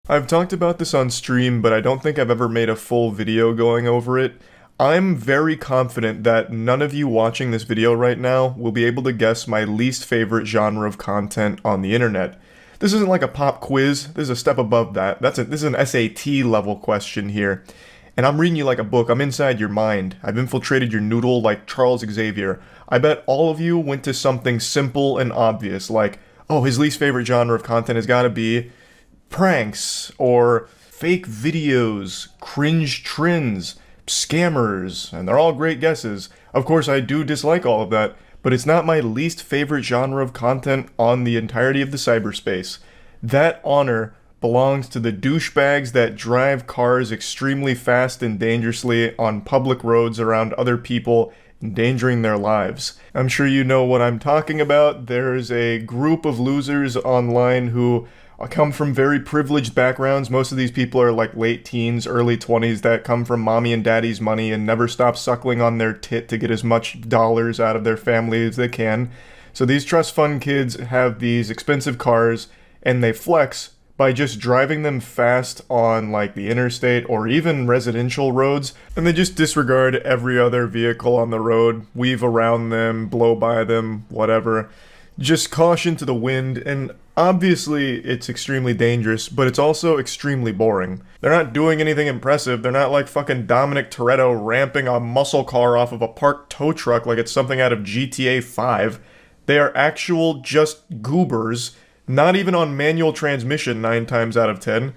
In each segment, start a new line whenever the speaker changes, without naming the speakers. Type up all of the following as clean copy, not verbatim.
I've talked about this on stream, but I don't think I've ever made a full video going over it. I'm very confident that none of you watching this video right now will be able to guess my least favorite genre of content on the internet. This isn't like a pop quiz, this is a step above that. This is an SAT level question here. And I'm reading you like a book, I'm inside your mind. I've infiltrated your noodle like Charles Xavier. I bet all of you went to something simple and obvious, like, oh, his least favorite genre of content has gotta be pranks, or fake videos, cringe trends, scammers, and they're all great guesses. Of course, I do dislike all of that, but it's not my least favorite genre of content on the entirety of the cyberspace. That honor belongs to the douchebags that drive cars extremely fast and dangerously on public roads around other people, endangering their lives. I'm sure you know what I'm talking about. There's a group of losers online who come from very privileged backgrounds. Most of these people are like late teens, early 20s that come from mommy and daddy's money and never stop suckling on their tit to get as much dollars out of their family as they can. So these trust fund kids have these expensive cars and they flex by just driving them fast on like the interstate or even residential roads, and they just disregard every other vehicle on the road, weave around them, blow by them, whatever. Just caution to the wind, and obviously it's extremely dangerous, but it's also extremely boring. They're not doing anything impressive. They're not like fucking Dominic Toretto ramping a muscle car off of a parked tow truck like it's something out of GTA 5. They are actual just goobers, not even on manual transmission 9 times out of 10,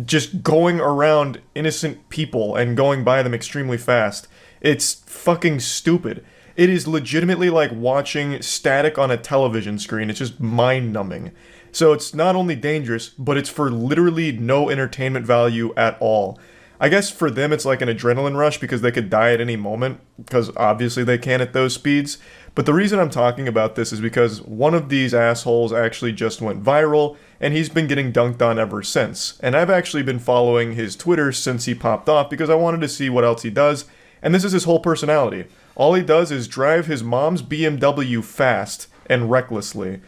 just going around innocent people and going by them extremely fast. It's fucking stupid. It is legitimately like watching static on a television screen. It's just mind-numbing. So it's not only dangerous, but it's for literally no entertainment value at all. I guess for them it's like an adrenaline rush because they could die at any moment, because obviously they can at those speeds. But the reason I'm talking about this is because one of these assholes actually just went viral, and he's been getting dunked on ever since. And I've actually been following his Twitter since he popped off because I wanted to see what else he does, and this is his whole personality. All he does is drive his mom's BMW fast and recklessly.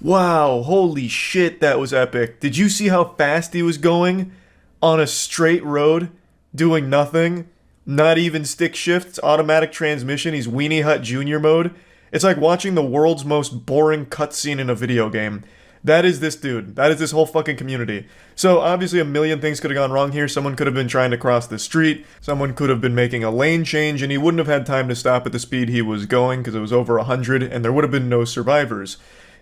Wow, holy shit, that was epic. Did you see how fast he was going? On a straight road? Doing nothing, not even stick shifts, automatic transmission, he's Weenie Hut Jr. mode. It's like watching the world's most boring cutscene in a video game. That is this dude. That is this whole fucking community. So obviously a million things could have gone wrong here. Someone could have been trying to cross the street. Someone could have been making a lane change and he wouldn't have had time to stop at the speed he was going because it was over 100 and there would have been no survivors.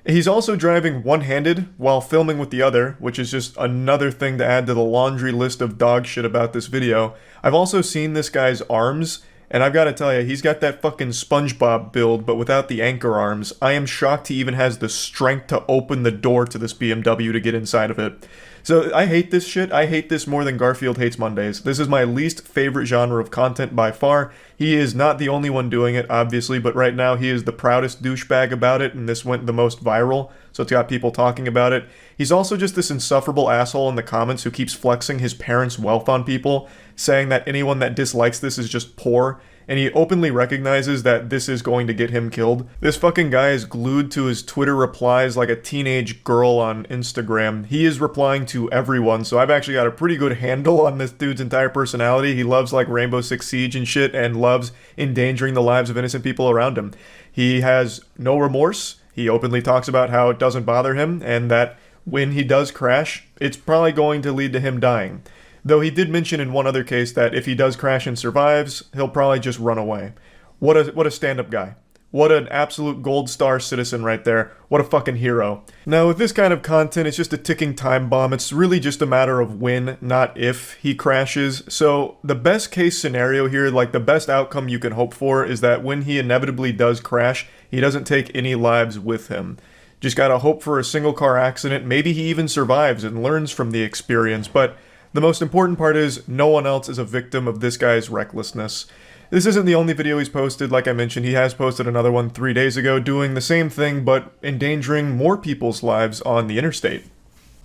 He's also driving one-handed while filming with the other, which is just another thing to add to the laundry list of dog shit about this video. I've also seen this guy's arms, and I've got to tell you, he's got that fucking SpongeBob build, but without the anchor arms. I am shocked he even has the strength to open the door to this BMW to get inside of it. So I hate this shit. I hate this more than Garfield hates Mondays. This is my least favorite genre of content by far. He is not the only one doing it, obviously, but right now he is the proudest douchebag about it, and this went the most viral, so it's got people talking about it. He's also just this insufferable asshole in the comments who keeps flexing his parents' wealth on people, saying that anyone that dislikes this is just poor, and he openly recognizes that this is going to get him killed. This fucking guy is glued to his Twitter replies like a teenage girl on Instagram. He is replying to everyone, so I've actually got a pretty good handle on this dude's entire personality. He loves like Rainbow Six Siege and shit, and loves endangering the lives of innocent people around him. He has no remorse. He openly talks about how it doesn't bother him, and that when he does crash, it's probably going to lead to him dying. Though he did mention in one other case that if he does crash and survives, he'll probably just run away. What a stand-up guy. What an absolute gold star citizen right there. What a fucking hero. Now with this kind of content, it's just a ticking time bomb. It's really just a matter of when, not if, he crashes. So the best case scenario here, like the best outcome you can hope for, is that when he inevitably does crash, he doesn't take any lives with him. Just gotta hope for a single car accident. Maybe he even survives and learns from the experience, but the most important part is no one else is a victim of this guy's recklessness. This isn't the only video he's posted. Like I mentioned, he has posted another one 3 days ago doing the same thing but endangering more people's lives on the interstate.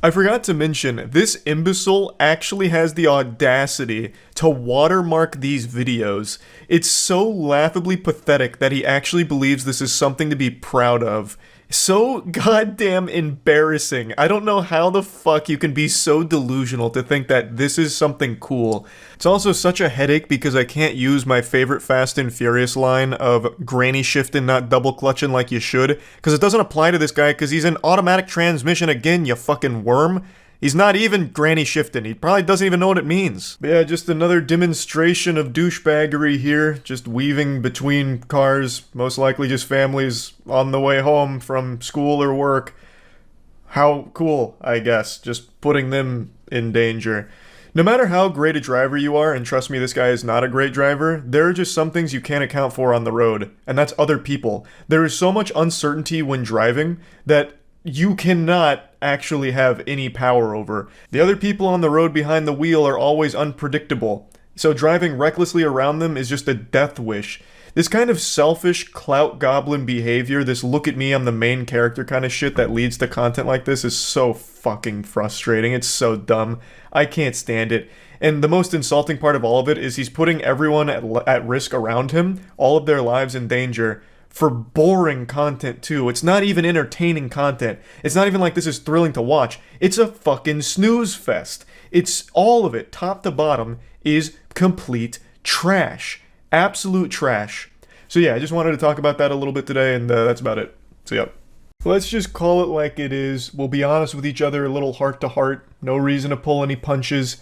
I forgot to mention, this imbecile actually has the audacity to watermark these videos. It's so laughably pathetic that he actually believes this is something to be proud of. So goddamn embarrassing. I don't know how the fuck you can be so delusional to think that this is something cool. It's also such a headache because I can't use my favorite Fast and Furious line of granny shifting, not double clutching like you should, because it doesn't apply to this guy because he's in automatic transmission again, you fucking worm. He's not even granny shifting. He probably doesn't even know what it means. But yeah, just another demonstration of douchebaggery here. Just weaving between cars. Most likely just families on the way home from school or work. How cool, I guess. Just putting them in danger. No matter how great a driver you are, and trust me, this guy is not a great driver, there are just some things you can't account for on the road. And that's other people. There is so much uncertainty when driving that you cannot actually have any power over. The other people on the road behind the wheel are always unpredictable, so driving recklessly around them is just a death wish. This kind of selfish clout goblin behavior, this look at me, I'm the main character kind of shit that leads to content like this is so fucking frustrating. It's so dumb. I can't stand it. And the most insulting part of all of it is he's putting everyone at risk around him, all of their lives in danger, for boring content too. It's not even entertaining content. It's not even like this is thrilling to watch. It's a fucking snooze fest. It's all of it, top to bottom, is complete trash. Absolute trash. So yeah, I just wanted to talk about that a little bit today, and that's about it. So yeah. Let's just call it like it is. We'll be honest with each other, a little heart to heart. No reason to pull any punches.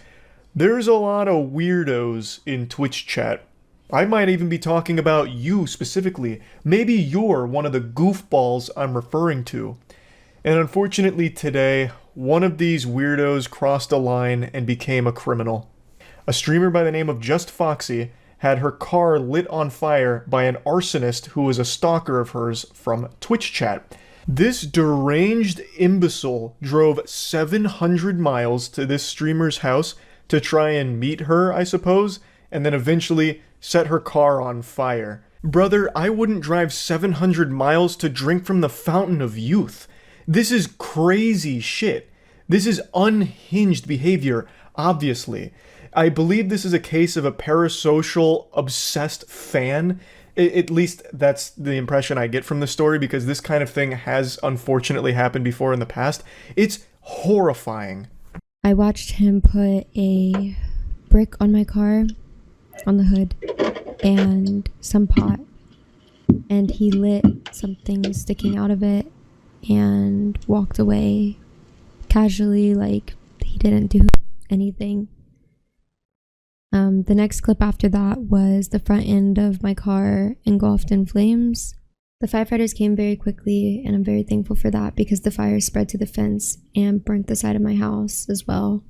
There's a lot of weirdos in Twitch chat. I might even be talking about you specifically. Maybe you're one of the goofballs I'm referring to. And unfortunately today, one of these weirdos crossed a line and became a criminal. A streamer by the name of Just Foxy had her car lit on fire by an arsonist who was a stalker of hers from Twitch chat. This deranged imbecile drove 700 miles to this streamer's house to try and meet her, I suppose, and then eventually set her car on fire. Brother, I wouldn't drive 700 miles to drink from the fountain of youth. This is crazy shit. This is unhinged behavior, obviously. I believe this is a case of a parasocial, obsessed fan. At least that's the impression I get from the story, because this kind of thing has unfortunately happened before in the past. It's horrifying.
I watched him put a brick on my car, on the hood, and some pot, and he lit something sticking out of it and walked away casually, like he didn't do anything. The next clip after that was the front end of my car engulfed in flames. The firefighters came very quickly, and I'm very thankful for that, because the fire spread to the fence and burnt the side of my house as well,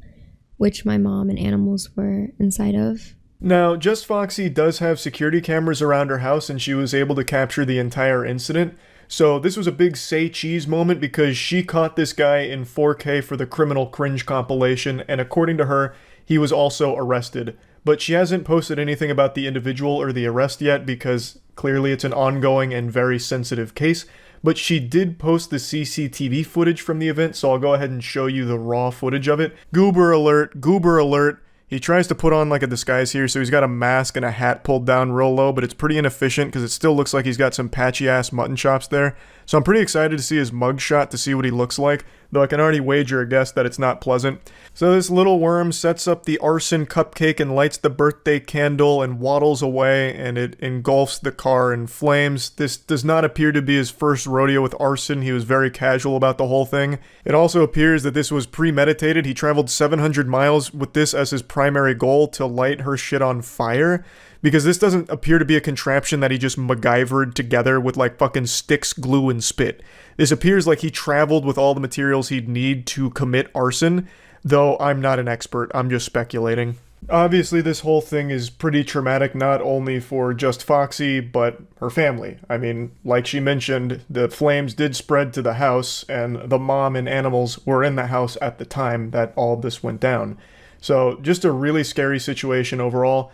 which my mom and animals were inside of.
Now, Just Foxy does have security cameras around her house, and she was able to capture the entire incident. So this was a big say cheese moment, because she caught this guy in 4K for the Criminal Cringe compilation, and according to her, he was also arrested. But she hasn't posted anything about the individual or the arrest yet, because clearly it's an ongoing and very sensitive case. But she did post the CCTV footage from the event, so I'll go ahead and show you the raw footage of it. Goober alert, goober alert. He tries to put on like a disguise here, so he's got a mask and a hat pulled down real low, but it's pretty inefficient because it still looks like he's got some patchy ass mutton chops there. So I'm pretty excited to see his mugshot to see what he looks like, though I can already wager a guess that it's not pleasant. So this little worm sets up the arson cupcake and lights the birthday candle and waddles away, and it engulfs the car in flames. This does not appear to be his first rodeo with arson. He was very casual about the whole thing. It also appears that this was premeditated. He traveled 700 miles with this as his primary goal, to light her shit on fire, because this doesn't appear to be a contraption that he just MacGyvered together with like fucking sticks, glue, and spit. This appears like he traveled with all the materials he'd need to commit arson, though I'm not an expert, I'm just speculating. Obviously, this whole thing is pretty traumatic, not only for Just Foxy, but her family. I mean, like she mentioned, the flames did spread to the house, and the mom and animals were in the house at the time that all this went down. So, just a really scary situation overall.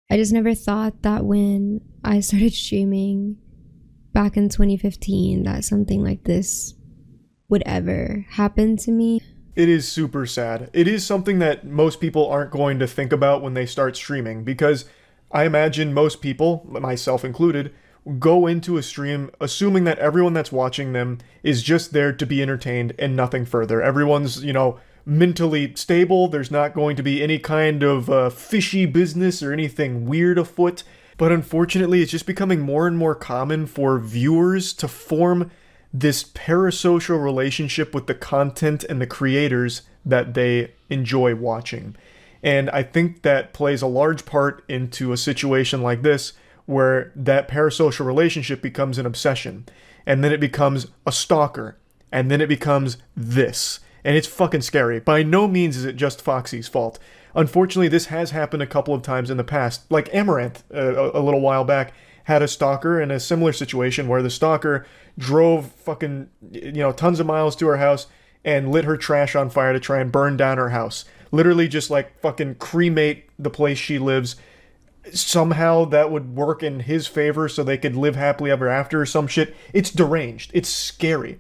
I just never thought that when I started streaming back in 2015 that something like this would ever happen to me.
It is super sad. It is something that most people aren't going to think about when they start streaming, because I imagine most people, myself included, go into a stream assuming that everyone that's watching them is just there to be entertained and nothing further. Everyone's, mentally stable. There's not going to be any kind of fishy business or anything weird afoot. But unfortunately, it's just becoming more and more common for viewers to form this parasocial relationship with the content and the creators that they enjoy watching. And I think that plays a large part into a situation like this, where that parasocial relationship becomes an obsession. And then it becomes a stalker. And then it becomes this. And it's fucking scary. By no means is it just Foxy's fault. Unfortunately, this has happened a couple of times in the past. Like Amaranth, a little while back, had a stalker in a similar situation where the stalker drove fucking, tons of miles to her house and lit her trash on fire to try and burn down her house. Literally just like fucking cremate the place she lives. Somehow that would work in his favor so they could live happily ever after or some shit. It's deranged. It's scary.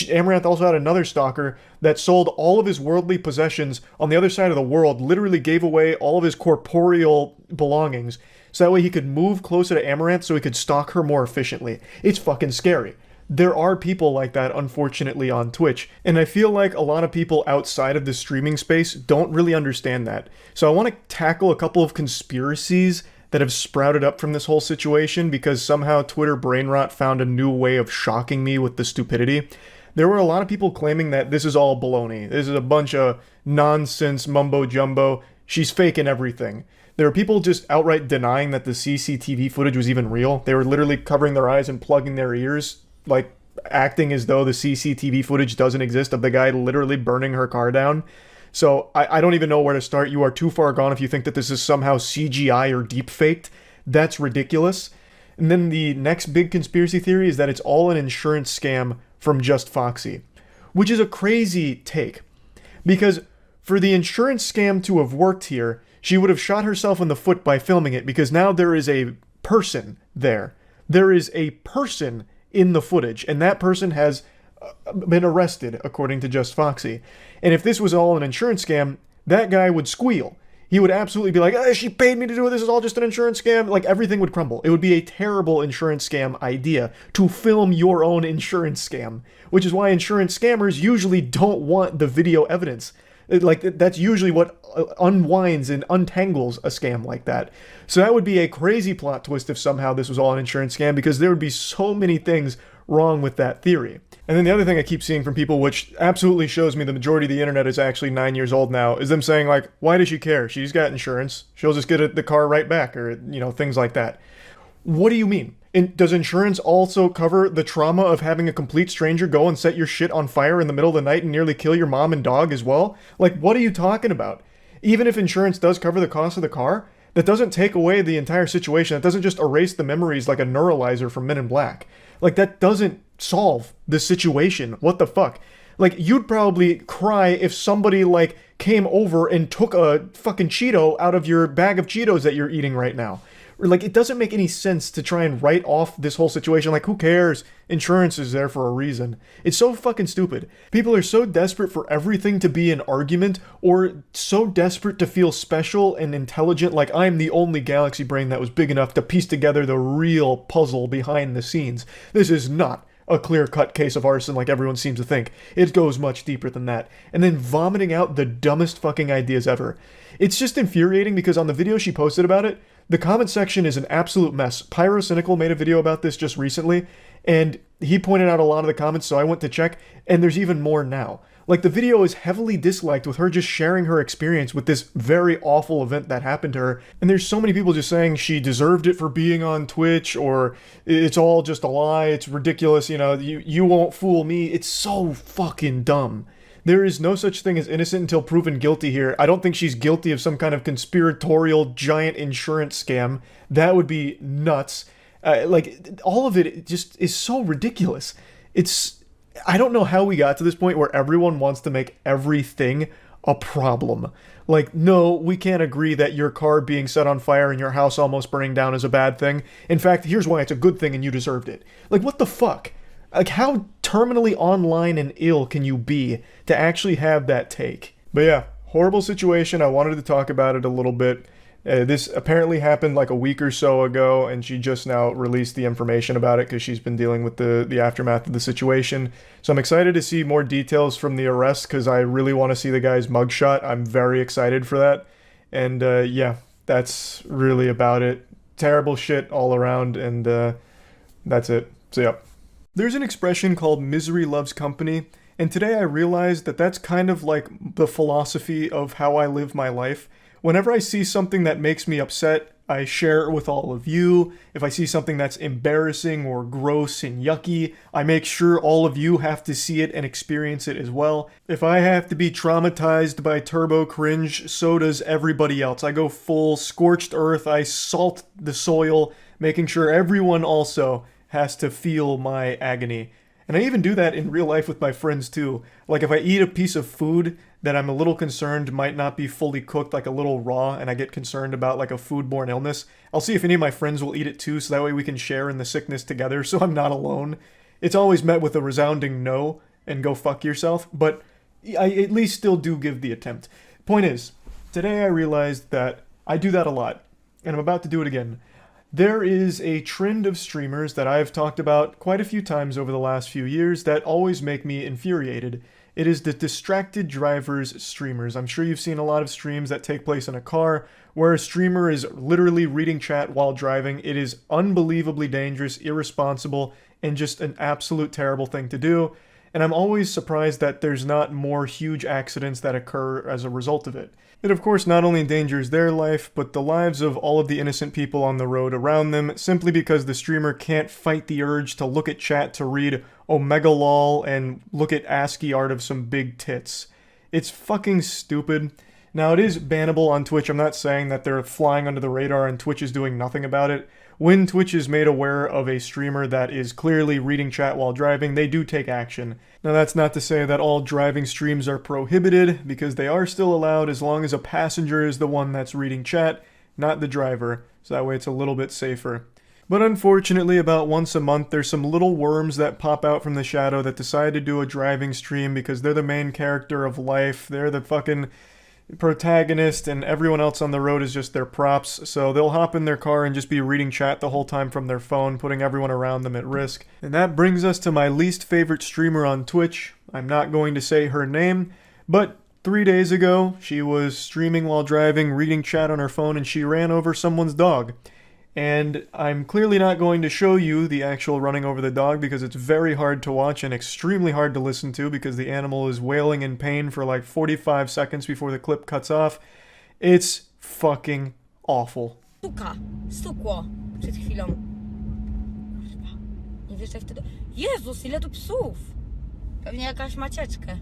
Amaranth also had another stalker that sold all of his worldly possessions on the other side of the world, literally gave away all of his corporeal belongings so that way he could move closer to Amaranth so he could stalk her more efficiently. It's fucking scary. There are people like that, unfortunately, on Twitch, and I feel like a lot of people outside of the streaming space don't really understand that. So I want to tackle a couple of conspiracies that have sprouted up from this whole situation because somehow Twitter brain rot found a new way of shocking me with the stupidity. There were a lot of people claiming that this is all baloney. This is a bunch of nonsense mumbo jumbo. She's faking everything. There are people just outright denying that the CCTV footage was even real. They were literally covering their eyes and plugging their ears, like acting as though the CCTV footage doesn't exist of the guy literally burning her car down. So I don't even know where to start. You are too far gone if you think that this is somehow CGI or deep-faked. That's ridiculous. And then the next big conspiracy theory is that it's all an insurance scam from Just Foxy, which is a crazy take. Because for the insurance scam to have worked here, she would have shot herself in the foot by filming it, because now there is a person there. There is a person in the footage, and that person has been arrested, according to Just Foxy. And if this was all an insurance scam, that guy would squeal. He would absolutely be like, she paid me to do it, this is all just an insurance scam. Like, everything would crumble. It would be a terrible insurance scam idea to film your own insurance scam, which is why insurance scammers usually don't want the video evidence. Like, that's usually what unwinds and untangles a scam like that. So that would be a crazy plot twist if somehow this was all an insurance scam, because there would be so many things wrong with that theory. And then the other thing I keep seeing from people, which absolutely shows me the majority of the internet is actually 9 years old now, is them saying like, why does she care? She's got insurance. She'll just get the car right back, or, things like that. What do you mean? Does insurance also cover the trauma of having a complete stranger go and set your shit on fire in the middle of the night and nearly kill your mom and dog as well? Like, what are you talking about? Even if insurance does cover the cost of the car, that doesn't take away the entire situation. That doesn't just erase the memories like a neuralizer from Men in Black. Like, that doesn't solve the situation. What the fuck? Like, you'd probably cry if somebody, like, came over and took a fucking Cheeto out of your bag of Cheetos that you're eating right now. Like, it doesn't make any sense to try and write off this whole situation. Like, who cares? Insurance is there for a reason. It's so fucking stupid. People are so desperate for everything to be an argument, or so desperate to feel special and intelligent, like I'm the only galaxy brain that was big enough to piece together the real puzzle behind the scenes. This is not a clear-cut case of arson like everyone seems to think. It goes much deeper than that. And then vomiting out the dumbest fucking ideas ever. It's just infuriating because on the video she posted about it, the comment section is an absolute mess. Pyrocynical made a video about this just recently, and he pointed out a lot of the comments, so I went to check, and there's even more now. Like, the video is heavily disliked with her just sharing her experience with this very awful event that happened to her, and there's so many people just saying she deserved it for being on Twitch, or it's all just a lie, it's ridiculous, you won't fool me. It's so fucking dumb. There is no such thing as innocent until proven guilty here. I don't think she's guilty of some kind of conspiratorial giant insurance scam. That would be nuts. All of it just is so ridiculous. I don't know how we got to this point where everyone wants to make everything a problem. Like, no, we can't agree that your car being set on fire and your house almost burning down is a bad thing. In fact, here's why it's a good thing and you deserved it. Like, what the fuck? Like, how terminally online and ill can you be to actually have that take? But yeah, horrible situation. I wanted to talk about it a little bit. This apparently happened like a week or so ago, and she just now released the information about it because she's been dealing with the aftermath of the situation. So I'm excited to see more details from the arrest because I really want to see the guy's mugshot. I'm very excited for that. And yeah, that's really about it. Terrible shit all around, and that's it. So yeah. There's an expression called misery loves company, and today I realized that that's kind of like the philosophy of how I live my life. Whenever I see something that makes me upset, I share it with all of you. If I see something that's embarrassing or gross and yucky, I make sure all of you have to see it and experience it as well. If I have to be traumatized by turbo cringe, so does everybody else. I go full scorched earth, I salt the soil, making sure everyone also has to feel my agony. And I even do that in real life with my friends too. Like if I eat a piece of food that I'm a little concerned might not be fully cooked, like a little raw, and I get concerned about like a foodborne illness, I'll see if any of my friends will eat it too, so that way we can share in the sickness together, so I'm not alone. It's always met with a resounding no, and go fuck yourself, but I at least still do give the attempt. Point is, today I realized that I do that a lot, and I'm about to do it again. There is a trend of streamers that I've talked about quite a few times over the last few years that always make me infuriated. It is the distracted drivers streamers. I'm sure you've seen a lot of streams that take place in a car where a streamer is literally reading chat while driving. It is unbelievably dangerous, irresponsible, and just an absolute terrible thing to do. And I'm always surprised that there's not more huge accidents that occur as a result of it. It of course not only endangers their life, but the lives of all of the innocent people on the road around them, simply because the streamer can't fight the urge to look at chat to read Omega lol and look at ASCII art of some big tits. It's fucking stupid. Now it is bannable on Twitch. I'm not saying that they're flying under the radar and Twitch is doing nothing about it. When Twitch is made aware of a streamer that is clearly reading chat while driving, they do take action. Now that's not to say that all driving streams are prohibited, because they are still allowed as long as a passenger is the one that's reading chat, not the driver, so that way it's a little bit safer. But unfortunately, about once a month, there's some little worms that pop out from the shadow that decide to do a driving stream because they're the main character of life, they're the fucking protagonist, and everyone else on the road is just their props, so they'll hop in their car and just be reading chat the whole time from their phone, putting everyone around them at risk. And that brings us to my least favorite streamer on Twitch. I'm not going to say her name, but 3 days ago, she was streaming while driving, reading chat on her phone, and she ran over someone's dog. And I'm clearly not going to show you the actual running over the dog because it's very hard to watch and extremely hard to listen to because the animal is wailing in pain for like 45 seconds before the clip cuts off. It's fucking awful.
Stuka, stukło przed chwilą. Kurwa, nie wiesz jak wtedy... Jezus, ile tu psów! Pewnie jakaś macieczkę.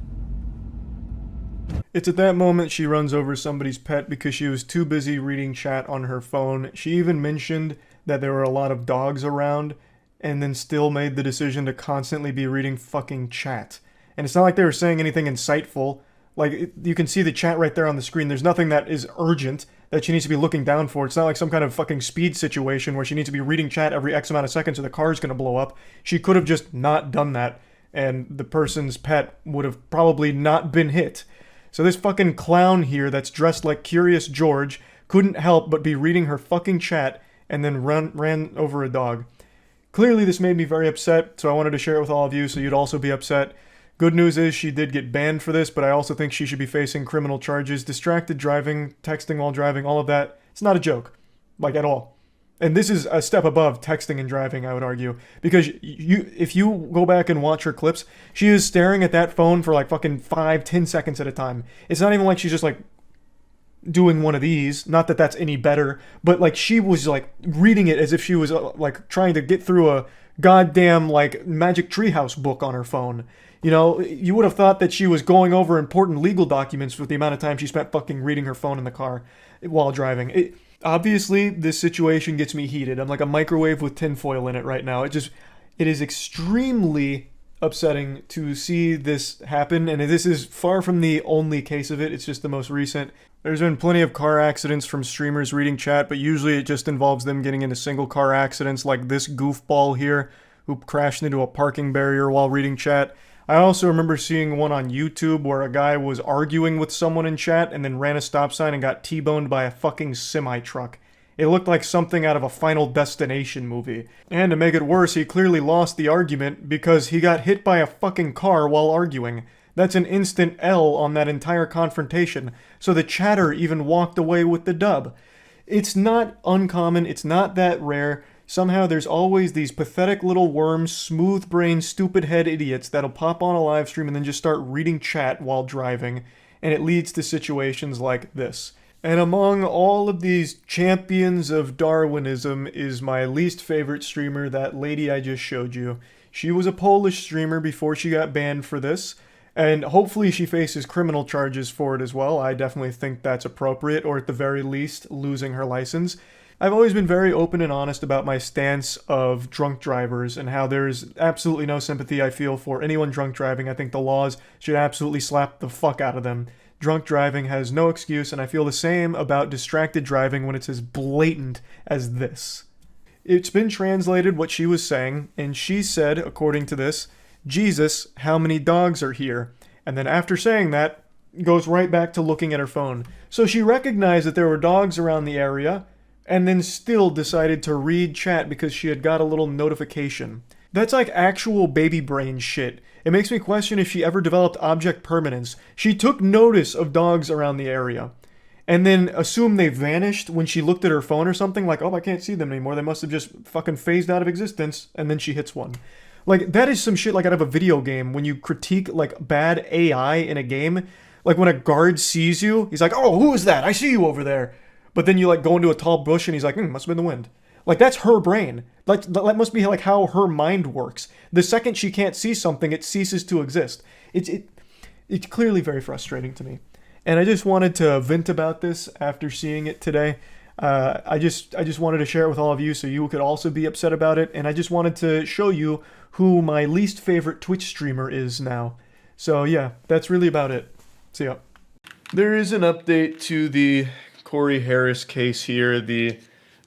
It's at that moment she runs over somebody's pet because she was too busy reading chat on her phone. She even mentioned that there were a lot of dogs around, and then still made the decision to constantly be reading fucking chat. And it's not like they were saying anything insightful. Like, you can see the chat right there on the screen. There's nothing that is urgent that she needs to be looking down for. It's not like some kind of fucking speed situation where she needs to be reading chat every X amount of seconds or the car's gonna blow up. She could have just not done that, and the person's pet would have probably not been hit. So this fucking clown here that's dressed like Curious George couldn't help but be reading her fucking chat and then ran over a dog. Clearly this made me very upset, so I wanted to share it with all of you so you'd also be upset. Good news is she did get banned for this, but I also think she should be facing criminal charges. Distracted driving, texting while driving, all of that. It's not a joke. Like, at all. And this is a step above texting and driving, I would argue. Because if you go back and watch her clips, she is staring at that phone for like fucking 5-10 seconds at a time. It's not even like she's just like doing one of these. Not that that's any better. But like she was like reading it as if she was like trying to get through a goddamn like Magic Treehouse book on her phone. You know, you would have thought that she was going over important legal documents with the amount of time she spent fucking reading her phone in the car while driving. Obviously, this situation gets me heated. I'm like a microwave with tinfoil in it right now. It is extremely upsetting to see this happen, and this is far from the only case of it. It's just the most recent. There's been plenty of car accidents from streamers reading chat, but usually it just involves them getting into single car accidents like this goofball here who crashed into a parking barrier while reading chat. I also remember seeing one on YouTube where a guy was arguing with someone in chat and then ran a stop sign and got T-boned by a fucking semi-truck. It looked like something out of a Final Destination movie. And to make it worse, he clearly lost the argument because he got hit by a fucking car while arguing. That's an instant L on that entire confrontation, so the chatter even walked away with the dub. It's not uncommon, it's not that rare. Somehow there's always these pathetic little worms, smooth-brained, stupid-head idiots that'll pop on a live stream and then just start reading chat while driving, and it leads to situations like this. And among all of these champions of Darwinism is my least favorite streamer, that lady I just showed you. She was a Polish streamer before she got banned for this, and hopefully she faces criminal charges for it as well. I definitely think that's appropriate, or at the very least, losing her license. I've always been very open and honest about my stance of drunk drivers and how there's absolutely no sympathy I feel for anyone drunk driving. I think the laws should absolutely slap the fuck out of them. Drunk driving has no excuse, and I feel the same about distracted driving when it's as blatant as this. It's been translated what she was saying, and she said, according to this, "Jesus, how many dogs are here?" And then after saying that, goes right back to looking at her phone. So she recognized that there were dogs around the area, and then still decided to read chat because she had got a little notification. That's like actual baby brain shit. It makes me question if she ever developed object permanence. She took notice of dogs around the area, and then assumed they vanished when she looked at her phone or something, like, oh, I can't see them anymore, they must have just fucking phased out of existence, and then she hits one. Like, that is some shit like out of a video game, when you critique, like, bad AI in a game. Like, when a guard sees you, he's like, oh, who is that? I see you over there. But then you, like, go into a tall bush and he's like, must have been the wind. Like, that's her brain. Like, that must be, like, how her mind works. The second she can't see something, it ceases to exist. It's clearly very frustrating to me. And I just wanted to vent about this after seeing it today. I just wanted to share it with all of you so you could also be upset about it. And I just wanted to show you who my least favorite Twitch streamer is now. So, yeah, that's really about it. See ya. There is an update to the Corey Harris case here, the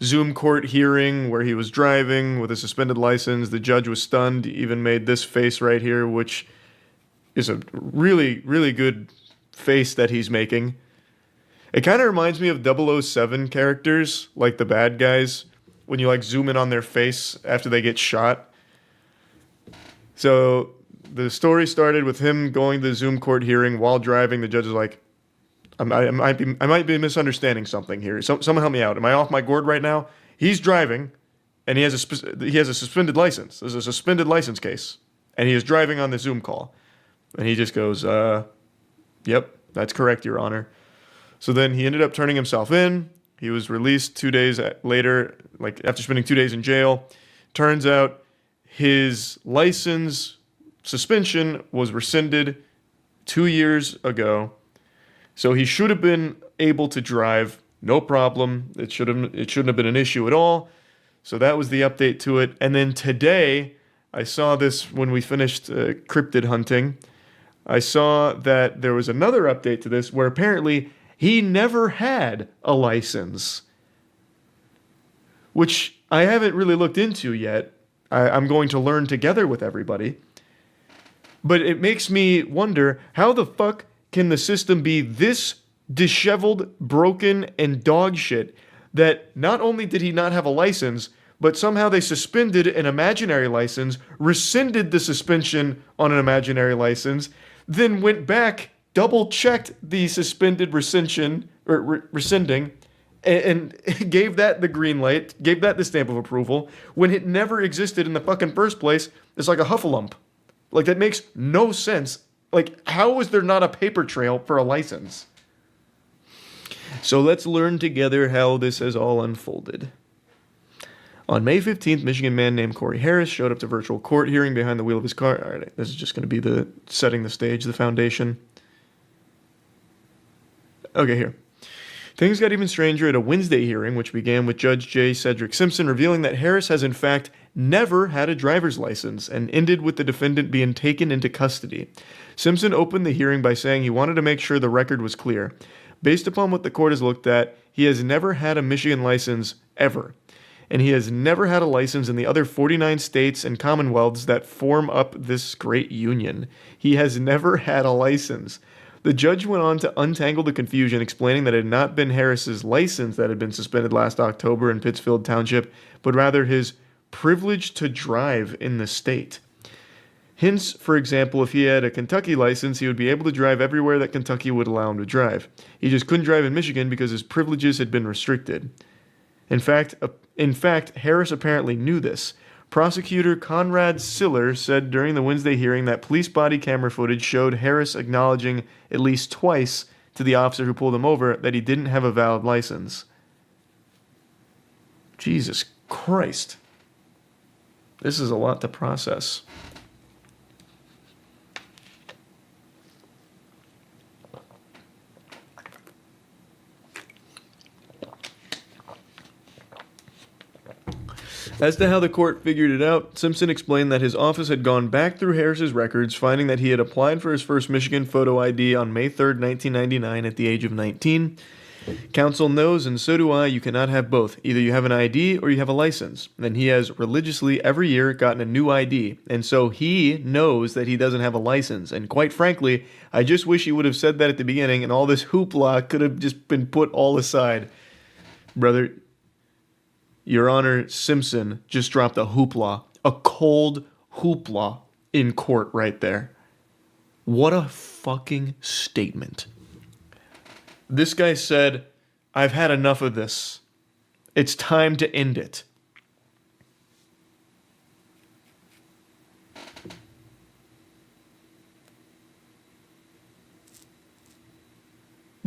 Zoom court hearing where he was driving with a suspended license. The judge was stunned, even made this face right here, which is a really, really good face that he's making. It kind of reminds me of 007 characters, like the bad guys, when you like zoom in on their face after they get shot. So the story started with him going to the Zoom court hearing while driving. The judge is like, I might be misunderstanding something here. Someone help me out. Am I off my gourd right now? He's driving, and he has a suspended license. There's a suspended license case, and he is driving on the Zoom call, and he just goes, "Yep, that's correct, Your Honor." So then he ended up turning himself in. He was released 2 days later, like after spending 2 days in jail. Turns out his license suspension was rescinded 2 years ago. So he should have been able to drive, no problem. It shouldn't have been an issue at all. So that was the update to it. And then today, I saw this when we finished cryptid hunting. I saw that there was another update to this where apparently he never had a license, which I haven't really looked into yet. I'm going to learn together with everybody. But it makes me wonder, how the fuck can the system be this disheveled, broken, and dog shit that not only did he not have a license, but somehow they suspended an imaginary license, rescinded the suspension on an imaginary license, then went back, double-checked the suspended rescission, or rescinding, and gave that the green light, gave that the stamp of approval, when it never existed in the fucking first place. It's like a huffalump. Like, that makes no sense. Like, how is there not a paper trail for a license? So let's learn together how this has all unfolded. On May 15th, Michigan man named Corey Harris showed up to virtual court hearing behind the wheel of his car. All right, this is just going to be the setting the stage, the foundation. Okay, here. Things got even stranger at a Wednesday hearing, which began with Judge J. Cedric Simpson revealing that Harris has in fact never had a driver's license and ended with the defendant being taken into custody. Simpson opened the hearing by saying he wanted to make sure the record was clear. Based upon what the court has looked at, he has never had a Michigan license ever. And he has never had a license in the other 49 states and commonwealths that form up this great union. He has never had a license. The judge went on to untangle the confusion, explaining that it had not been Harris's license that had been suspended last October in Pittsfield Township, but rather his privilege to drive in the state. Hence, for example, if he had a Kentucky license, he would be able to drive everywhere that Kentucky would allow him to drive. He just couldn't drive in Michigan because his privileges had been restricted. In fact, Harris apparently knew this. Prosecutor Conrad Siller said during the Wednesday hearing that police body camera footage showed Harris acknowledging at least twice to the officer who pulled him over that he didn't have a valid license. Jesus Christ. This is a lot to process. As to how the court figured it out, Simpson explained that his office had gone back through Harris's records, finding that he had applied for his first Michigan photo ID on May 3rd, 1999 at the age of 19. Counsel knows, and so do I, you cannot have both. Either you have an ID or you have a license. And he has religiously every year gotten a new ID, and so he knows that he doesn't have a license. And quite frankly, I just wish he would have said that at the beginning, and all this hoopla could have just been put all aside. Brother, Your Honor, Simpson just dropped a hoopla, a cold hoopla in court right there. What a fucking statement. This guy said, I've had enough of this. It's time to end it.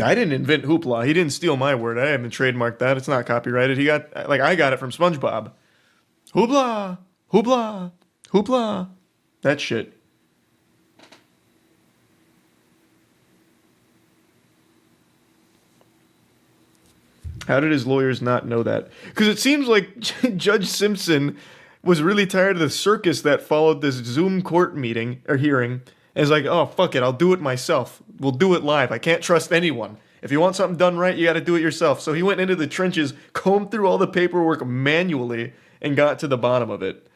I didn't invent hoopla. He didn't steal my word. I haven't trademarked that. It's not copyrighted. I got it from SpongeBob. Hoopla, hoopla, hoopla. That shit. How did his lawyers not know that? Because it seems like Judge Simpson was really tired of the circus that followed this Zoom court meeting or hearing. And is like, oh, fuck it, I'll do it myself. We'll do it live. I can't trust anyone. If you want something done right, you got to do it yourself. So he went into the trenches, combed through all the paperwork manually, and got to the bottom of it.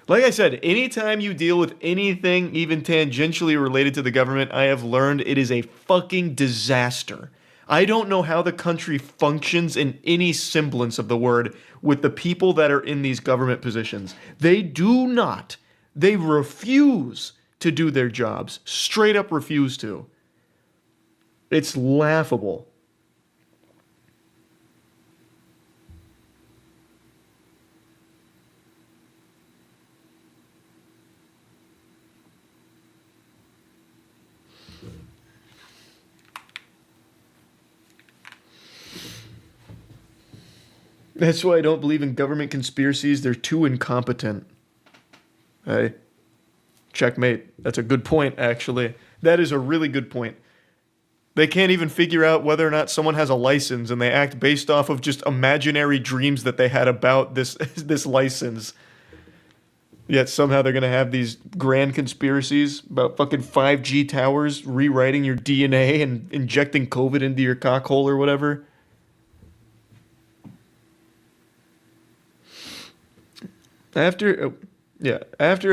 Like I said, anytime you deal with anything even tangentially related to the government, I have learned it is a fucking disaster. I don't know how the country functions in any semblance of the word with the people that are in these government positions. They do not. They refuse to do their jobs. Straight up refuse to. It's laughable. That's why I don't believe in government conspiracies. They're too incompetent. Hey, checkmate. That's a good point, actually. That is a really good point. They can't even figure out whether or not someone has a license, and they act based off of just imaginary dreams that they had about this license. Yet somehow they're going to have these grand conspiracies about fucking 5G towers rewriting your DNA and injecting COVID into your cockhole or whatever. After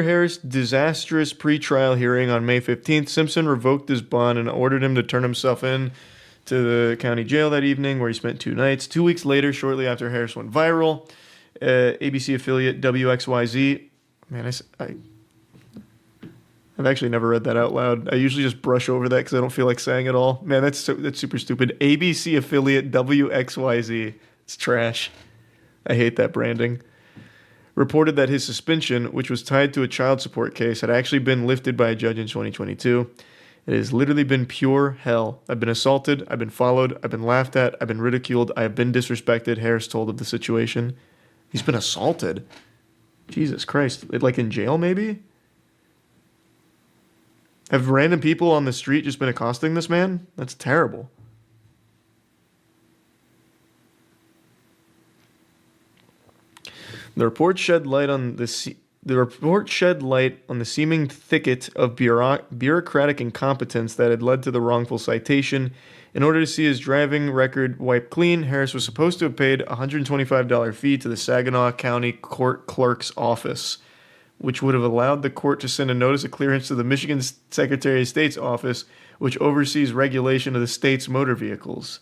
Harris' disastrous pretrial hearing on May 15th, Simpson revoked his bond and ordered him to turn himself in to the county jail that evening, where he spent 2 nights. 2 weeks later, shortly after Harris went viral, ABC affiliate WXYZ. Man, I've actually never read that out loud. I usually just brush over that because I don't feel like saying it all. Man, that's super stupid. ABC affiliate WXYZ. It's trash. I hate that branding. Reported that his suspension, which was tied to a child support case, had actually been lifted by a judge in 2022. It has literally been pure hell. I've been assaulted, I've been followed, I've been laughed at, I've been ridiculed, I have been disrespected, Harris told of the situation. He's been assaulted? Jesus Christ. Like in jail, maybe? Have random people on the street just been accosting this man? That's terrible. The report shed light on the seeming thicket of bureaucratic incompetence that had led to the wrongful citation. In order to see his driving record wiped clean, Harris was supposed to have paid a $125 fee to the Saginaw County Court Clerk's office, which would have allowed the court to send a notice of clearance to the Michigan Secretary of State's office, which oversees regulation of the state's motor vehicles.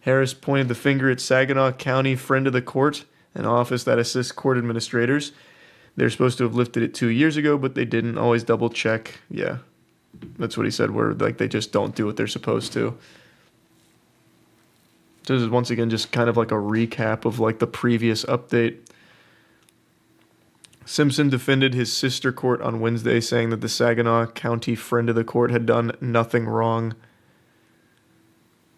Harris pointed the finger at Saginaw County Friend of the Court, an office that assists court administrators. They're supposed to have lifted it 2 years ago, but they didn't always double check. Yeah, that's what he said, where like they just don't do what they're supposed to. So this is once again just kind of like a recap of like the previous update. Simpson defended his sister court on Wednesday, saying that the Saginaw County Friend of the Court had done nothing wrong.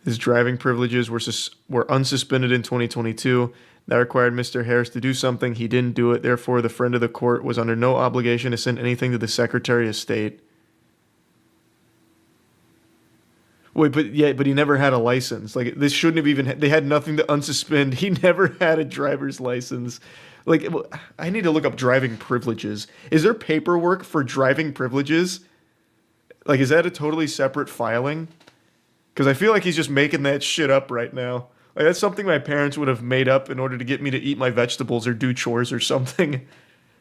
His driving privileges were unsuspended in 2022. That required Mr. Harris to do something. He didn't do it. Therefore, the Friend of the Court was under no obligation to send anything to the Secretary of State. Wait, but he never had a license. Like, this shouldn't have even... They had nothing to unsuspend. He never had a driver's license. Like, I need to look up driving privileges. Is there paperwork for driving privileges? Like, is that a totally separate filing? Because I feel like he's just making that shit up right now. Like, that's something my parents would have made up in order to get me to eat my vegetables or do chores or something.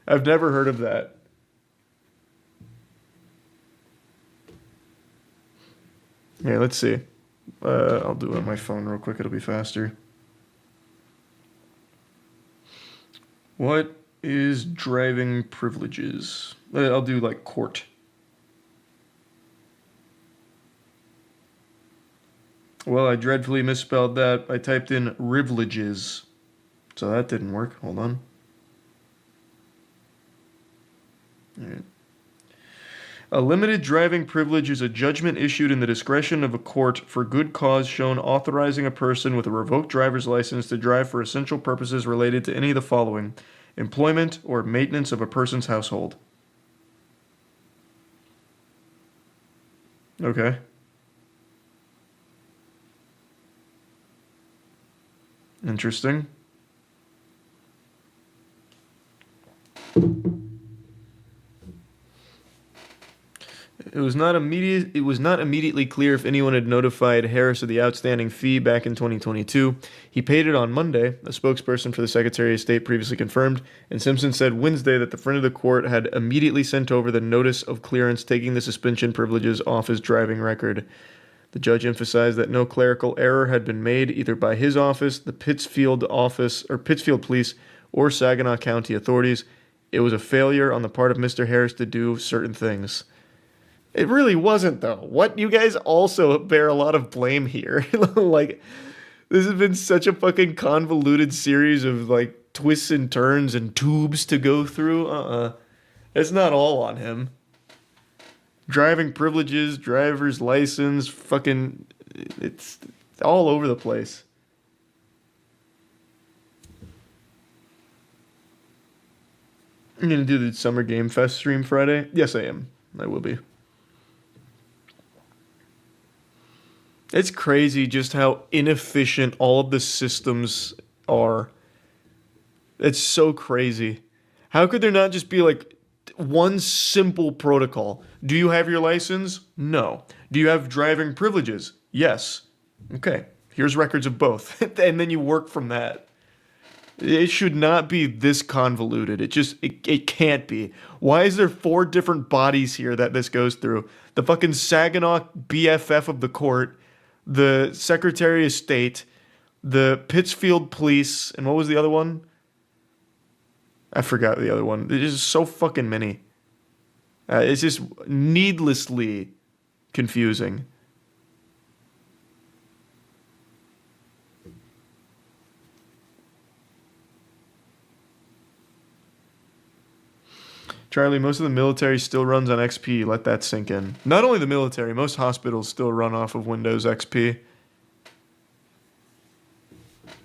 I've never heard of that. Yeah, let's see. I'll do it on my phone real quick. It'll be faster. What is driving privileges? I'll do like court. Well, I dreadfully misspelled that. I typed in privileges. So that didn't work. Hold on. All right. A limited driving privilege is a judgment issued in the discretion of a court for good cause shown authorizing a person with a revoked driver's license to drive for essential purposes related to any of the following: employment or maintenance of a person's household. Okay. Interesting. It was not immediately clear if anyone had notified Harris of the outstanding fee back in 2022. He paid it on Monday, a spokesperson for the Secretary of State previously confirmed, and Simpson said Wednesday that the Friend of the Court had immediately sent over the notice of clearance taking the suspension privileges off his driving record. The judge emphasized that no clerical error had been made either by his office, the Pittsfield Police, or Saginaw County authorities. It was a failure on the part of Mr. Harris to do certain things. It really wasn't, though. What? You guys also bear a lot of blame here. Like, this has been such a fucking convoluted series of, like, twists and turns and tubes to go through. It's not all on him. Driving privileges, driver's license, fucking... It's all over the place. I'm gonna do the Summer Game Fest stream Friday. Yes, I am. I will be. It's crazy just how inefficient all of the systems are. It's so crazy. How could there not just be like one simple protocol? Do you have your license? No. Do you have driving privileges? Yes. Okay. Here's records of both. And then you work from that. It should not be this convoluted. It can't be. Why is there 4 different bodies here that this goes through? The fucking Saginaw BFF of the court, the Secretary of State, the Pittsfield Police, and what was the other one? I forgot the other one. There's just so fucking many. It's just needlessly confusing. Charlie, most of the military still runs on XP. Let that sink in. Not only the military, most hospitals still run off of Windows XP.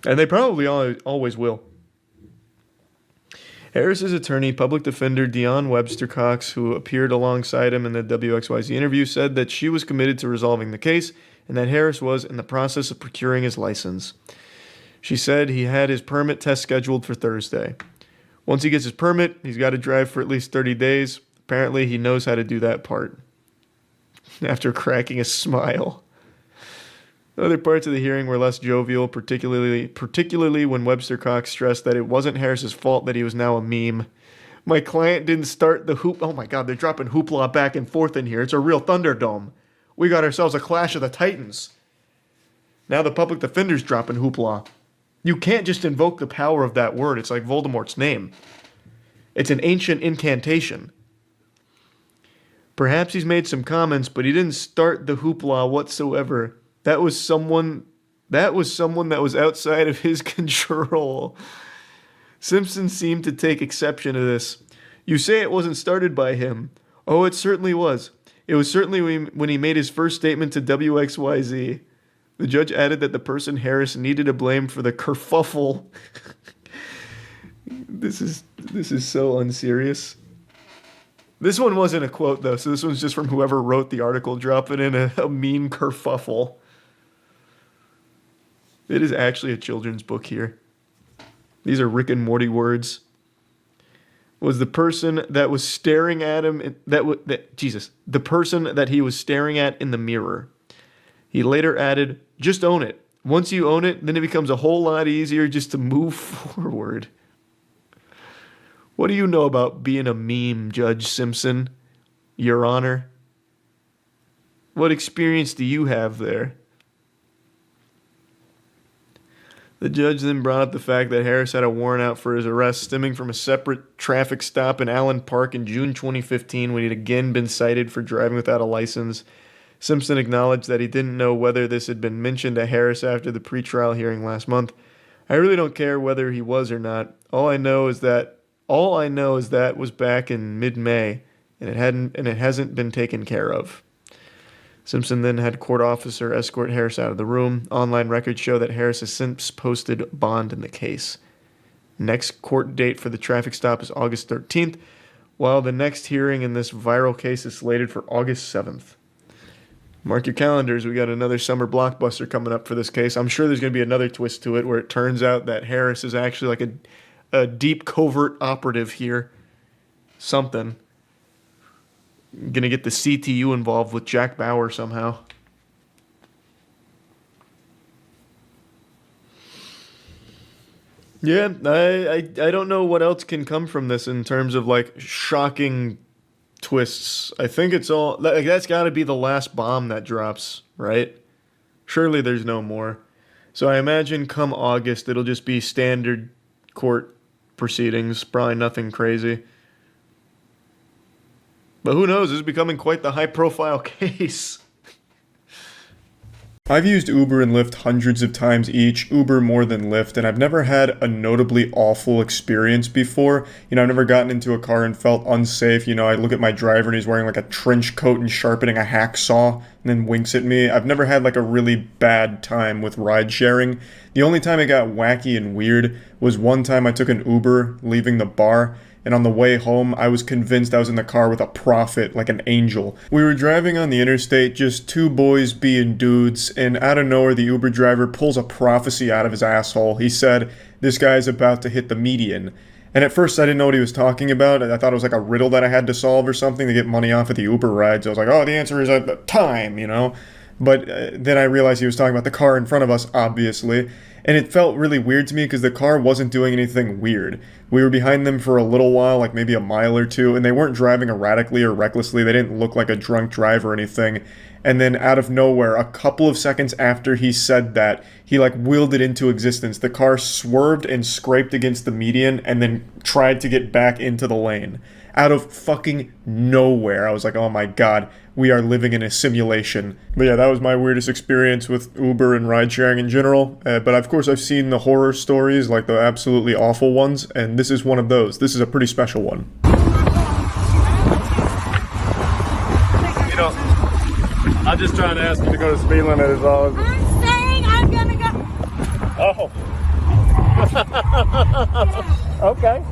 And they probably always will. Harris's attorney, public defender Dionne Webster Cox, who appeared alongside him in the WXYZ interview, said that she was committed to resolving the case and that Harris was in the process of procuring his license. She said he had his permit test scheduled for Thursday. Once he gets his permit, he's got to drive for at least 30 days. Apparently, he knows how to do that part. After cracking a smile. Other parts of the hearing were less jovial, particularly when Webster Cox stressed that it wasn't Harris's fault that he was now a meme. My client didn't start the hoop. Oh my God, they're dropping hoopla back and forth in here. It's a real Thunderdome. We got ourselves a clash of the Titans. Now the public defender's dropping hoopla. You can't just invoke the power of that word. It's like Voldemort's name. It's an ancient incantation. Perhaps he's made some comments, but he didn't start the hoopla whatsoever. That was someone that was outside of his control. Simpson seemed to take exception to this. You say it wasn't started by him. Oh, it certainly was. It was certainly when he made his first statement to WXYZ. The judge added that the person Harris needed to blame for the kerfuffle. This is so unserious. This one wasn't a quote, though, so this one's just from whoever wrote the article, dropping in a mean kerfuffle. It is actually a children's book here. These are Rick and Morty words. Was the person that was staring at him, the person that he was staring at in the mirror. He later added, just own it. Once you own it, then it becomes a whole lot easier just to move forward. What do you know about being a meme, Judge Simpson? Your Honor? What experience do you have there? The judge then brought up the fact that Harris had a warrant out for his arrest stemming from a separate traffic stop in Allen Park in June 2015 when he'd again been cited for driving without a license. Simpson acknowledged that he didn't know whether this had been mentioned to Harris after the pretrial hearing last month. I really don't care whether he was or not. All I know is that was back in mid-May, and it hasn't been taken care of. Simpson then had court officer escort Harris out of the room. Online records show that Harris has since posted bond in the case. Next court date for the traffic stop is August 13th, while the next hearing in this viral case is slated for August 7th. Mark your calendars, we got another summer blockbuster coming up for this case. I'm sure there's going to be another twist to it where it turns out that Harris is actually like a deep covert operative here. Something. Gonna get the CTU involved with Jack Bauer somehow. Yeah, I don't know what else can come from this in terms of like shocking twists. I think it's all like that's got to be the last bomb that drops, right? Surely there's no more. So I imagine come August it'll just be standard court proceedings, probably nothing crazy. But who knows, this is becoming quite the high-profile case. I've used Uber and Lyft hundreds of times each, Uber more than Lyft, and I've never had a notably awful experience before. I've never gotten into a car and felt unsafe. I look at my driver and he's wearing like a trench coat and sharpening a hacksaw and then winks at me. I've never had like a really bad time with ride sharing. The only time it got wacky and weird was one time I took an Uber leaving the bar. And on the way home, I was convinced I was in the car with a prophet, like an angel. We were driving on the interstate, just two boys being dudes, and out of nowhere, the Uber driver pulls a prophecy out of his asshole. He said, this guy's about to hit the median. And at first, I didn't know what he was talking about. I thought it was like a riddle that I had to solve or something to get money off of the Uber rides. I was like, oh, the answer is at time, But then I realized he was talking about the car in front of us, obviously. And it felt really weird to me because the car wasn't doing anything weird. We were behind them for a little while, like maybe a mile or two, and they weren't driving erratically or recklessly. They didn't look like a drunk driver or anything. And then out of nowhere, a couple of seconds after he said that, he like willed it into existence. The car swerved and scraped against the median and then tried to get back into the lane. Out of fucking nowhere. I was like, oh my god, we are living in a simulation. But yeah, that was my weirdest experience with Uber and ride sharing in general. But of course I've seen the horror stories, like the absolutely awful ones, and this is one of those. This is a pretty special one.
I'm just trying to ask you to go to speed limit is all.
I'm saying I'm gonna go.
Oh. Okay.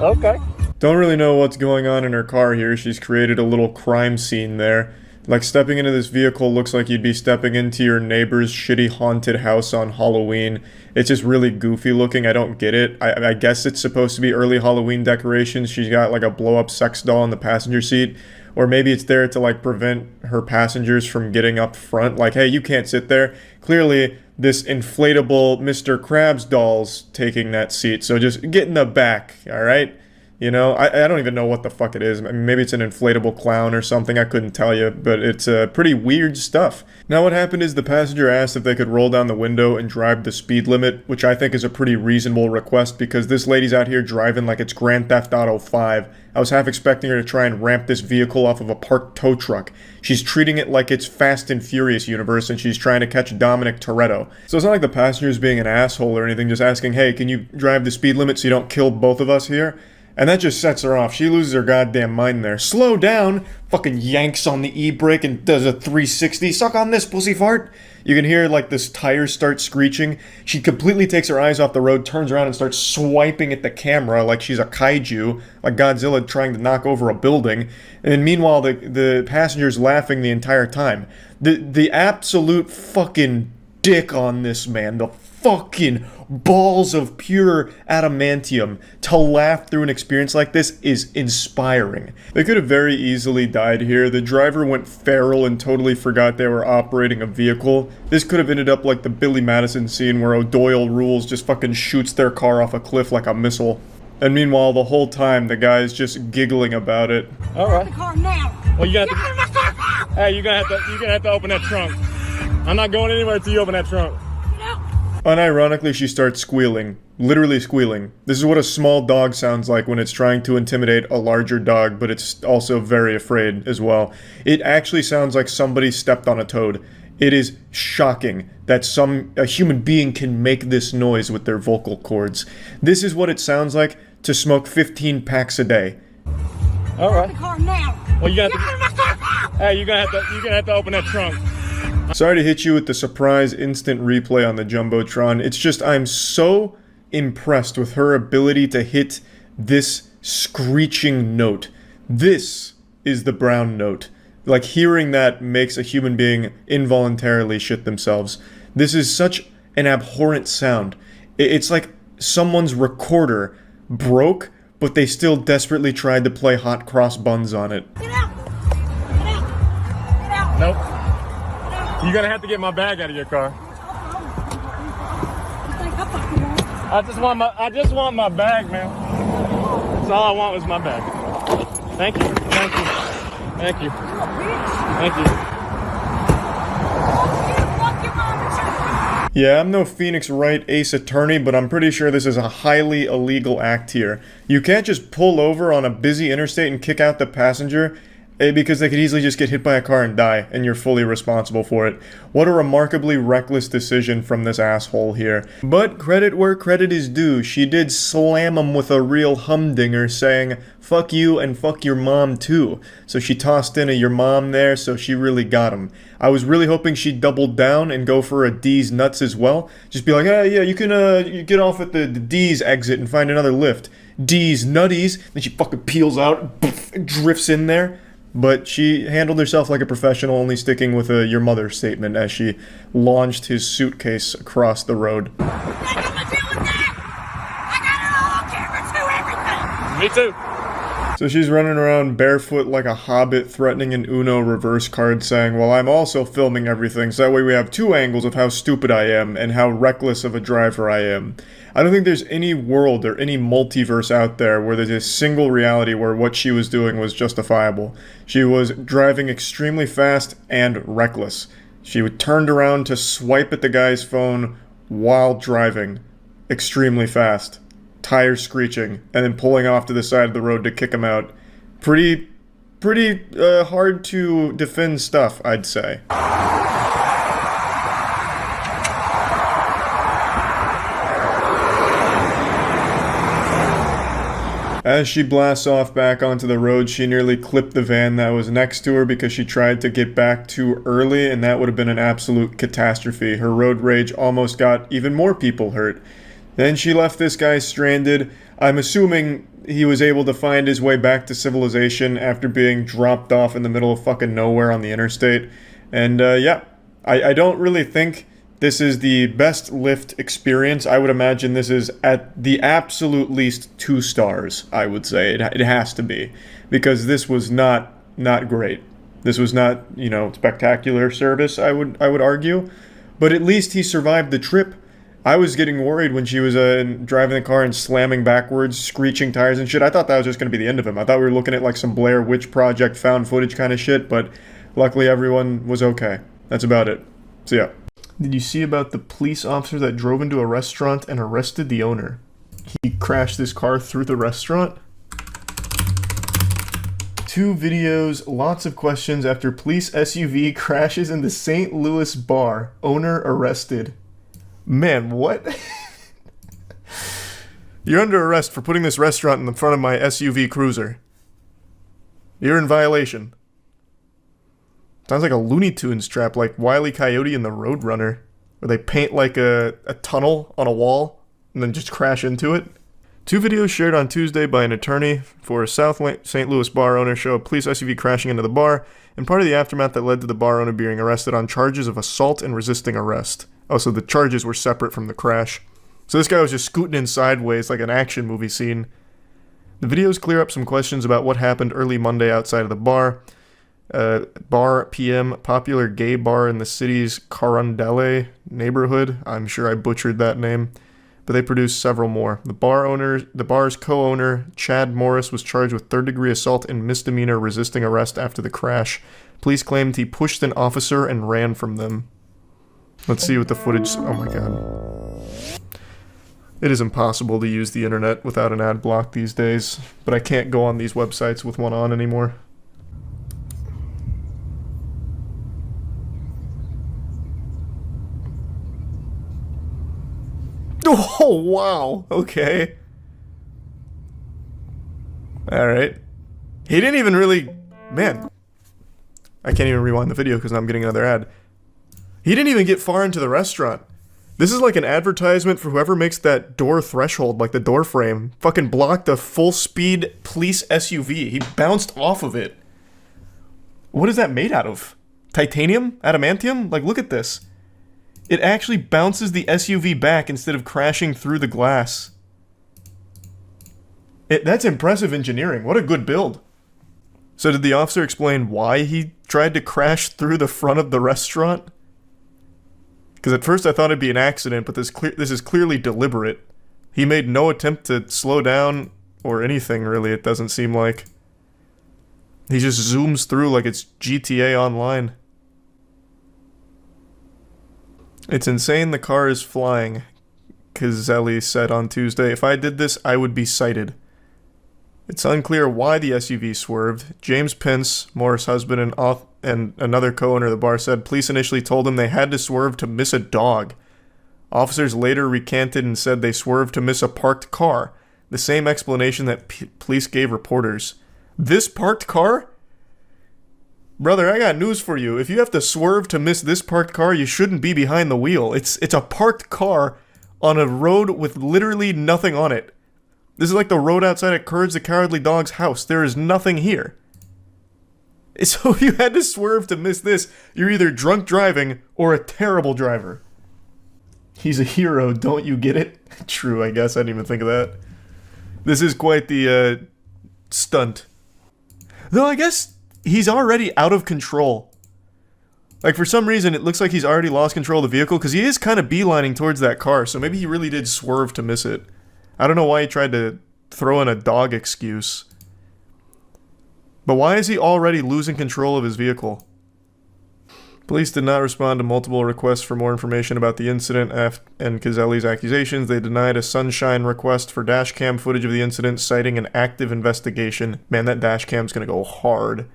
Okay.
Don't really know what's going on in her car here. She's created a little crime scene there. Like, stepping into this vehicle looks like you'd be stepping into your neighbor's shitty haunted house on Halloween. It's just really goofy looking. I don't get it. I guess it's supposed to be early Halloween decorations. She's got like a blow-up sex doll in the passenger seat. Or maybe it's there to like prevent her passengers from getting up front. Like, hey, you can't sit there. Clearly, this inflatable Mr. Krabs doll's taking that seat. So just get in the back, alright? You know, I don't even know what the fuck it is. I mean, maybe it's an inflatable clown or something. I couldn't tell you, but it's pretty weird stuff. Now, what happened is the passenger asked if they could roll down the window and drive the speed limit, which I think is a pretty reasonable request because this lady's out here driving like it's Grand Theft Auto 5. I was half expecting her to try and ramp this vehicle off of a parked tow truck. She's treating it like it's Fast and Furious universe and she's trying to catch Dominic Toretto. So it's not like the passenger's being an asshole or anything, just asking, hey, can you drive the speed limit so you don't kill both of us here? And that just sets her off. She loses her goddamn mind there. Slow down! Fucking yanks on the e-brake and does a 360. Suck on this, pussy fart! You can hear, like, this tire start screeching. She completely takes her eyes off the road, turns around and starts swiping at the camera like she's a kaiju, like Godzilla trying to knock over a building. And meanwhile, the passenger's laughing the entire time. The absolute fucking dick on this man, the fucking balls of pure adamantium to laugh through an experience like this is inspiring. They could have very easily died here. The driver went feral and totally forgot they were operating a vehicle. This could have ended up like the Billy Madison scene where O'Doyle Rules just fucking shoots their car off a cliff like a missile. And meanwhile, the whole time, the guy's just giggling about it.
Alright.
The car now.
Well, you got
Get out of my car now.
Hey, you're gonna have to open that trunk. I'm not going anywhere until you open that trunk.
Unironically, she starts squealing. Literally squealing. This is what a small dog sounds like when it's trying to intimidate a larger dog, but it's also very afraid as well. It actually sounds like somebody stepped on a toad. It is shocking that a human being can make this noise with their vocal cords. This is what it sounds like to smoke 15 packs a day.
Alright.
The car now.
Well, you got
Get out of my car now.
Hey, you're gonna have to open that trunk.
Sorry to hit you with the surprise instant replay on the Jumbotron. It's just I'm so impressed with her ability to hit this screeching note. This is the brown note. Like, hearing that makes a human being involuntarily shit themselves. This is such an abhorrent sound. It's like someone's recorder broke, but they still desperately tried to play Hot Cross Buns on it.
Get out. Get out. Get out.
Nope. You're gonna have to get my bag out of your car. I just want my bag, man. That's all I want was my bag. Thank you. Thank you. Thank you. Thank you.
Yeah, I'm no Phoenix Wright Ace Attorney, but I'm pretty sure this is a highly illegal act here. You can't just pull over on a busy interstate and kick out the passenger because they could easily just get hit by a car and die, and you're fully responsible for it. What a remarkably reckless decision from this asshole here. But credit where credit is due. She did slam him with a real humdinger, saying, fuck you and fuck your mom too. So she tossed in a your mom there, so she really got him. I was really hoping she'd double down and go for a D's nuts as well. Just be like, hey, yeah, you can you get off at the D's exit and find another Lyft. D's nutties. Then she fucking peels out, drifts in there. But she handled herself like a professional, only sticking with a your mother statement as she launched his suitcase across the road.
I got to deal with that. I got it all on camera too, everything.
Me too.
So she's running around barefoot like a hobbit, threatening an Uno reverse card, saying, well, I'm also filming everything, so that way we have two angles of how stupid I am and how reckless of a driver I am. I don't think there's any world or any multiverse out there where there's a single reality where what she was doing was justifiable. She was driving extremely fast and reckless. She turned around to swipe at the guy's phone while driving extremely fast. Tires screeching, and then pulling off to the side of the road to kick him out. Pretty hard to defend stuff, I'd say. As she blasts off back onto the road, she nearly clipped the van that was next to her because she tried to get back too early, and that would have been an absolute catastrophe. Her road rage almost got even more people hurt. Then she left this guy stranded. I'm assuming he was able to find his way back to civilization after being dropped off in the middle of fucking nowhere on the interstate. And yeah, I don't really think this is the best Lyft experience. I would imagine this is at the absolute least 2 stars, I would say. It has to be. Because this was not great. This was not, you know, spectacular service, I would argue. But at least he survived the trip. I was getting worried when she was driving the car and slamming backwards, screeching tires and shit. I thought that was just going to be the end of him. I thought we were looking at like some Blair Witch Project found footage kind of shit, but luckily everyone was okay. That's about it. So yeah. Did you see about the police officer that drove into a restaurant and arrested the owner? He crashed his car through the restaurant? 2 videos, lots of questions after police SUV crashes into St. Louis bar. Owner arrested. Man, what? You're under arrest for putting this restaurant in the front of my SUV cruiser. You're in violation. Sounds like a Looney Tunes trap, like Wile E. Coyote and the Roadrunner, where they paint like a tunnel on a wall and then just crash into it. 2 videos shared on Tuesday by an attorney for a South St. Louis bar owner show a police SUV crashing into the bar, and part of the aftermath that led to the bar owner being arrested on charges of assault and resisting arrest. Oh, so the charges were separate from the crash. So this guy was just scooting in sideways like an action movie scene. The videos clear up some questions about what happened early Monday outside of the bar. Bar PM, popular gay bar in the city's Carondale neighborhood. I'm sure I butchered that name. But they produced several more. The bar's co-owner, Chad Morris, was charged with third-degree assault and misdemeanor resisting arrest after the crash. Police claimed he pushed an officer and ran from them. Let's see what the footage... Oh my god. It is impossible to use the internet without an ad block these days, but I can't go on these websites with one on anymore. Oh, wow. Okay. Alright. He didn't even really... Man. I can't even rewind the video because now I'm getting another ad. He didn't even get far into the restaurant. This is like an advertisement for whoever makes that door threshold, like the door frame. Fucking blocked a full-speed police SUV. He bounced off of it. What is that made out of? Titanium? Adamantium? Like, look at this. It actually bounces the SUV back instead of crashing through the glass. That's impressive engineering. What a good build. So did the officer explain why he tried to crash through the front of the restaurant? Because at first I thought it'd be an accident, but this is clearly deliberate. He made no attempt to slow down or anything, really, it doesn't seem like. He just zooms through like it's GTA Online. It's insane the car is flying, Cazelli said on Tuesday. If I did this, I would be cited. It's unclear why the SUV swerved. James Pence, Morris' husband and another co-owner of the bar, said police initially told him they had to swerve to miss a dog. Officers later recanted and said they swerved to miss a parked car, the same explanation that police gave reporters. This parked car? Brother, I got news for you. If you have to swerve to miss this parked car, you shouldn't be behind the wheel. It's a parked car on a road with literally nothing on it. This is like the road outside of Courage the Cowardly Dog's house. There is nothing here. So if you had to swerve to miss this, you're either drunk driving or a terrible driver. He's a hero, don't you get it? True, I guess. I didn't even think of that. This is quite the stunt. Though I guess he's already out of control. Like, for some reason, it looks like he's already lost control of the vehicle, because he is kind of beelining towards that car, so maybe he really did swerve to miss it. I don't know why he tried to throw in a dog excuse. But why is he already losing control of his vehicle? Police did not respond to multiple requests for more information about the incident and Cazelli's accusations. They denied a sunshine request for dashcam footage of the incident, citing an active investigation. Man, that dashcam's gonna go hard.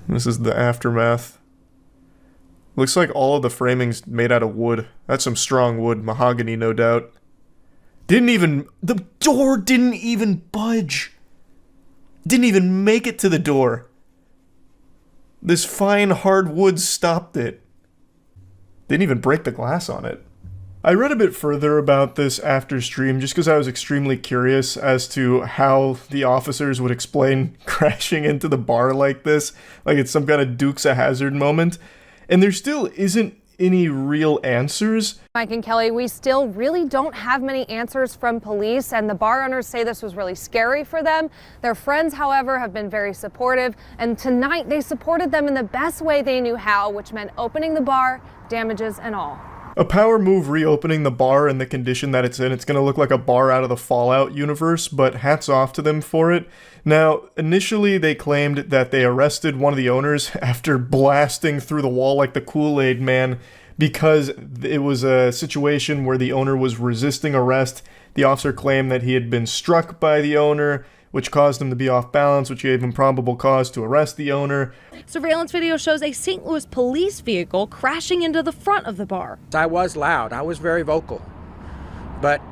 This is the aftermath. Looks like all of the framing's made out of wood. That's some strong wood. Mahogany, no doubt. The door didn't even budge. Didn't even make it to the door. This fine hard wood stopped it. Didn't even break the glass on it. I read a bit further about this after stream just because I was extremely curious as to how the officers would explain crashing into the bar like this, like it's some kind of Dukes of Hazzard moment, and there still isn't any real answers.
Mike and Kelly, we still really don't have many answers from police, and the bar owners say this was really scary for them. Their friends, however, have been very supportive, and tonight they supported them in the best way they knew how, which meant opening the bar, damages and all.
A power move reopening the bar in the condition that it's in. It's going to look like a bar out of the Fallout universe, but hats off to them for it. Now, initially they claimed that they arrested one of the owners after blasting through the wall like the Kool-Aid man because it was a situation where the owner was resisting arrest. The officer claimed that he had been struck by the owner, which caused him to be off balance, which gave him probable cause to arrest the owner.
Surveillance video shows a St. Louis police vehicle crashing into the front of the bar.
I was loud. I was very vocal. But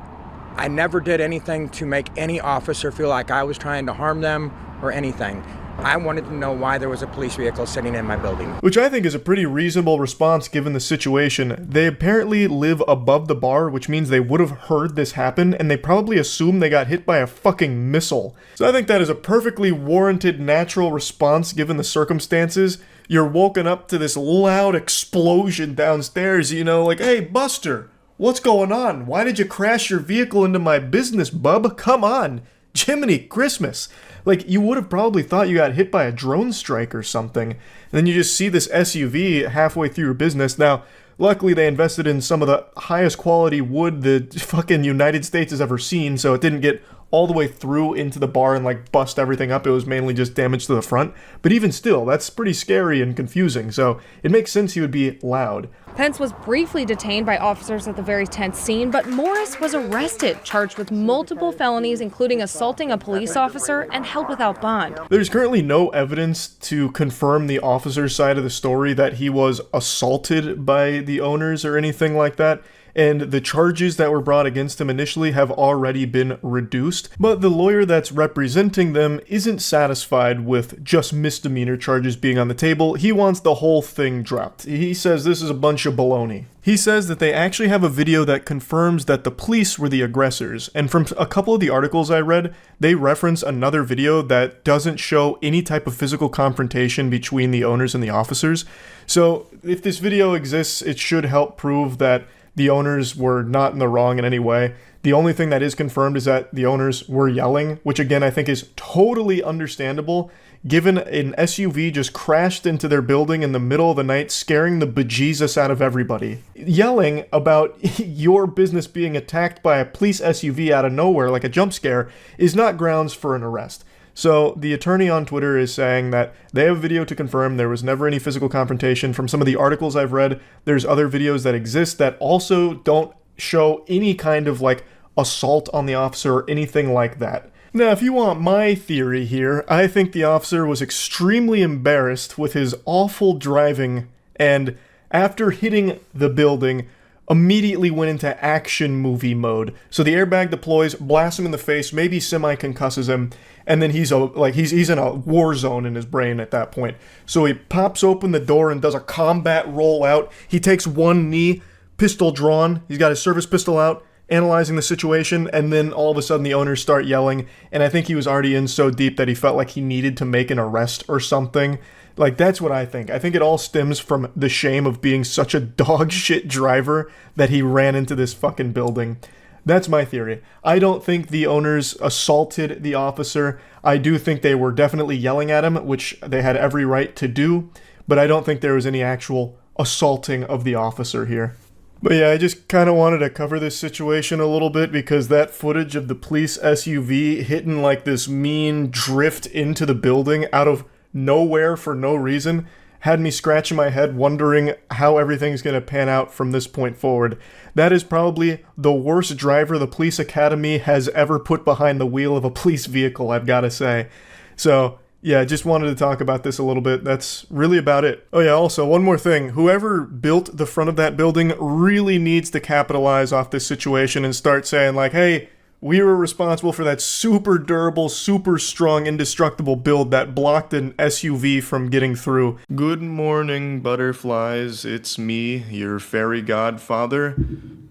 I never did anything to make any officer feel like I was trying to harm them or anything. I wanted to know why there was a police vehicle sitting in my building.
Which I think is a pretty reasonable response given the situation. They apparently live above the bar, which means they would have heard this happen, and they probably assume they got hit by a fucking missile. So I think that is a perfectly warranted natural response given the circumstances. You're woken up to this loud explosion downstairs, you know, like, hey, Buster, what's going on? Why did you crash your vehicle into my business, bub? Come on. Jiminy Christmas. Like, you would have probably thought you got hit by a drone strike or something. And then you just see this SUV halfway through your business. Now, luckily they invested in some of the highest quality wood the fucking United States has ever seen, so it didn't get all the way through into the bar and like bust everything up. It was mainly just damage to the front. But even still, that's pretty scary and confusing, so it makes sense he would be loud.
Pence was briefly detained by officers at the very tense scene, but Morris was arrested, charged with multiple felonies, including assaulting a police officer and held without bond.
There's currently no evidence to confirm the officer's side of the story that he was assaulted by the owners or anything like that. And the charges that were brought against him initially have already been reduced, but the lawyer that's representing them isn't satisfied with just misdemeanor charges being on the table. He wants the whole thing dropped. He says this is a bunch of baloney. He says that they actually have a video that confirms that the police were the aggressors, and from a couple of the articles I read, they reference another video that doesn't show any type of physical confrontation between the owners and the officers. So if this video exists, it should help prove that the owners were not in the wrong in any way. The only thing that is confirmed is that the owners were yelling, which again I think is totally understandable, given an SUV just crashed into their building in the middle of the night, scaring the bejesus out of everybody. Yelling about your business being attacked by a police SUV out of nowhere like a jump scare is not grounds for an arrest. So the attorney on Twitter is saying that they have video to confirm there was never any physical confrontation. From some of the articles I've read, there's other videos that exist that also don't show any kind of like assault on the officer or anything like that. Now, if you want my theory here, I think the officer was extremely embarrassed with his awful driving and after hitting the building, immediately went into action movie mode. So the airbag deploys, blasts him in the face, maybe semi-concusses him, and then he's in a war zone in his brain at that point. So he pops open the door and does a combat rollout. He takes one knee, pistol drawn, he's got his service pistol out, analyzing the situation, and then all of a sudden the owners start yelling, and I think he was already in so deep that he felt like he needed to make an arrest or something. Like, that's what I think. I think it all stems from the shame of being such a dog shit driver that he ran into this fucking building. That's my theory. I don't think the owners assaulted the officer. I do think they were definitely yelling at him, which they had every right to do, but I don't think there was any actual assaulting of the officer here. But yeah, I just kind of wanted to cover this situation a little bit because that footage of the police SUV hitting like this mean drift into the building out of nowhere for no reason had me scratching my head wondering how everything's going to pan out from this point forward. That is probably the worst driver the police academy has ever put behind the wheel of a police vehicle, I've got to say. So yeah, just wanted to talk about this a little bit. That's really about it. Oh yeah, also, one more thing. Whoever built the front of that building really needs to capitalize off this situation and start saying like, hey, we were responsible for that super durable, super strong, indestructible build that blocked an SUV from getting through. Good morning, butterflies. It's me, your fairy godfather,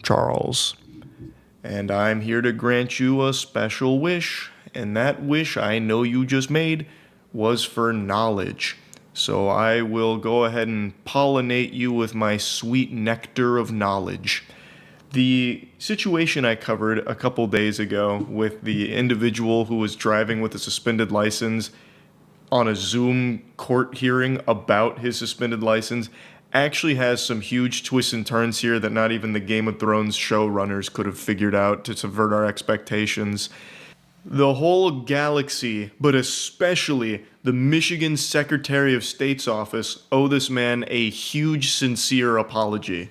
Charles. And I'm here to grant you a special wish, and that wish I know you just made was for knowledge. So I will go ahead and pollinate you with my sweet nectar of knowledge. The situation I covered a couple days ago with the individual who was driving with a suspended license on a Zoom court hearing about his suspended license actually has some huge twists and turns here that not even the Game of Thrones showrunners could have figured out to subvert our expectations. The whole galaxy, but especially the Michigan Secretary of State's office, owe this man a huge, sincere apology.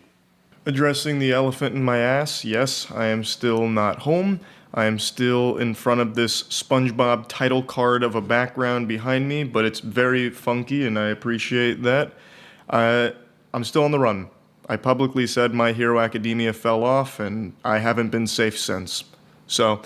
Addressing the elephant in my ass, yes, I am still not home. I am still in front of this SpongeBob title card of a background behind me, but it's very funky and I appreciate that. I'm still on the run. I publicly said My Hero Academia fell off and I haven't been safe since. So,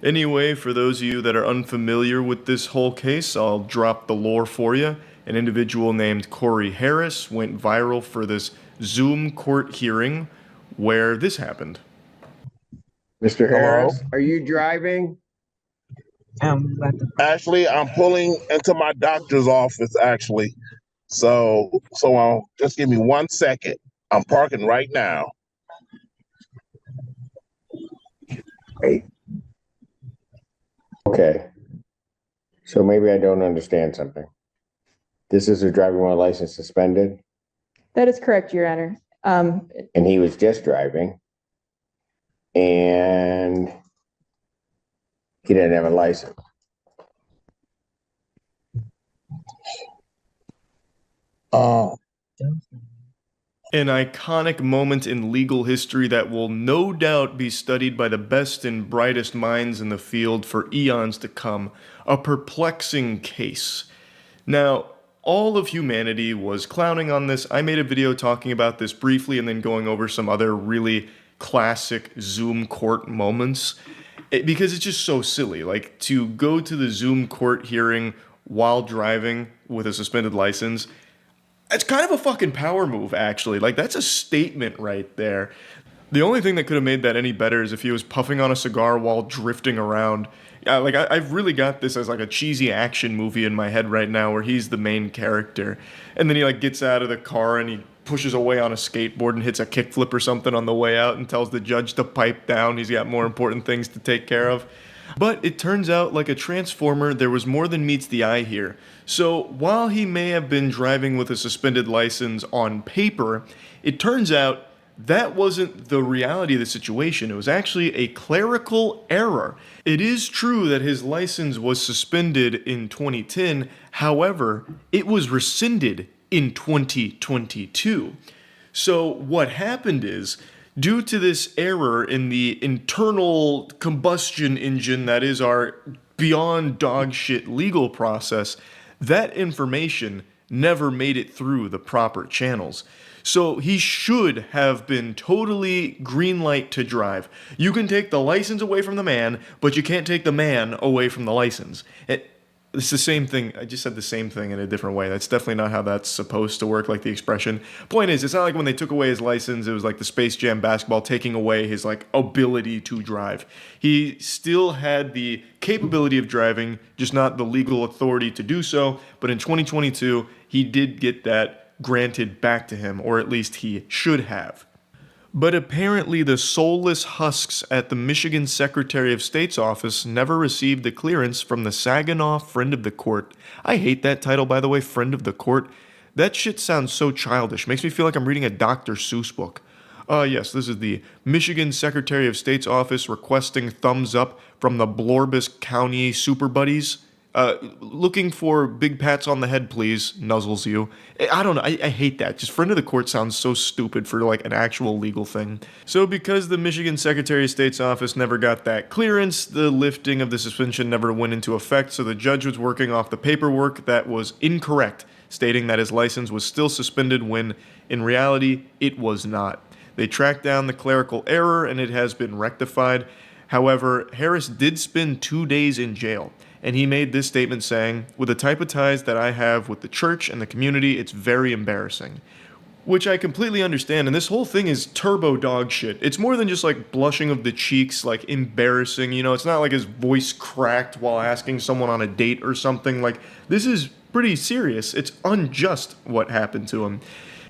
anyway, for those of you that are unfamiliar with this whole case, I'll drop the lore for you. An individual named Corey Harris went viral for this Zoom court hearing where this happened.
Mr. Harris, are you driving?
Actually, I'm pulling into my doctor's office, actually. So just give me 1 second. I'm parking right now.
Wait. Okay. So maybe I don't understand something. This is a driving while license suspended,
That is correct, Your Honor.
and he was just driving, and he didn't have a license.
An iconic moment in legal history that will no doubt be studied by the best and brightest minds in the field for eons to come. A perplexing case. Now, all of humanity was clowning on this. I made a video talking about this briefly and then going over some other really classic Zoom court moments. Because it's just so silly. Like, to go to the Zoom court hearing while driving with a suspended license, it's kind of a fucking power move, actually. Like, that's a statement right there. The only thing that could have made that any better is if he was puffing on a cigar while drifting around. I've really got this as like a cheesy action movie in my head right now where he's the main character. And then he like gets out of the car and he pushes away on a skateboard and hits a kickflip or something on the way out and tells the judge to pipe down. He's got more important things to take care of. But it turns out, like a transformer, there was more than meets the eye here. So while he may have been driving with a suspended license on paper, it turns out that wasn't the reality of the situation. It was actually a clerical error. It is true that his license was suspended in 2010. However, it was rescinded in 2022. So what happened is, due to this error in the internal combustion engine that is our beyond dog shit legal process, that information never made it through the proper channels. So he should have been totally green light to drive. You can take the license away from the man, but you can't take the man away from the license. It's the same thing. I just said the same thing in a different way. That's definitely not how that's supposed to work, like the expression. Point is, it's not like when they took away his license, it was like the Space Jam basketball taking away his like ability to drive. He still had the capability of driving, just not the legal authority to do so. But in 2022, he did get that granted back to him, or at least he should have. But apparently the soulless husks at the Michigan Secretary of State's office never received the clearance from the Saginaw Friend of the Court. I hate that title, by the way, Friend of the Court. That shit sounds so childish. Makes me feel like I'm reading a Dr. Seuss book. Yes, this is the Michigan Secretary of State's office requesting thumbs up from the Blorbus County Super Buddies. Looking for big pats on the head, please, nuzzles you. I don't know, I hate that. Just friend of the court sounds so stupid for like an actual legal thing. So because the Michigan Secretary of State's office never got that clearance, the lifting of the suspension never went into effect, so the judge was working off the paperwork that was incorrect, stating that his license was still suspended when, in reality, it was not. They tracked down the clerical error and it has been rectified. However, Harris did spend 2 days in jail. And he made this statement saying, "With the type of ties that I have with the church and the community, it's very embarrassing. Which I completely understand, and this whole thing is turbo dog shit. It's more than just like blushing of the cheeks, like embarrassing, you know, it's not like his voice cracked while asking someone on a date or something. Like, this is pretty serious. It's unjust what happened to him.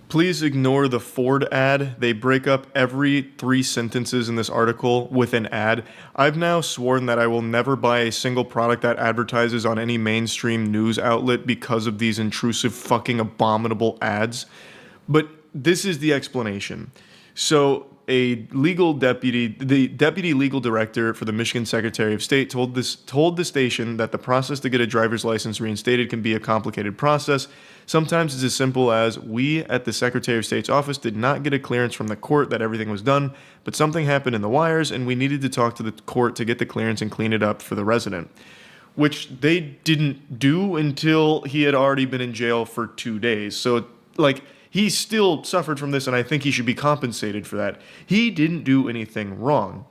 Please ignore the Ford ad. They break up every 3 sentences in this article with an ad. I've now sworn that I will never buy a single product that advertises on any mainstream news outlet because of these intrusive fucking abominable ads. But this is the explanation. So the deputy legal director for the Michigan Secretary of State told the station that the process to get a driver's license reinstated can be a complicated process. Sometimes it's as simple as, we at the Secretary of State's office did not get a clearance from the court that everything was done, but something happened in the wires and we needed to talk to the court to get the clearance and clean it up for the resident. Which they didn't do until he had already been in jail for 2 days. So, like, he still suffered from this, and I think he should be compensated for that. He didn't do anything wrong,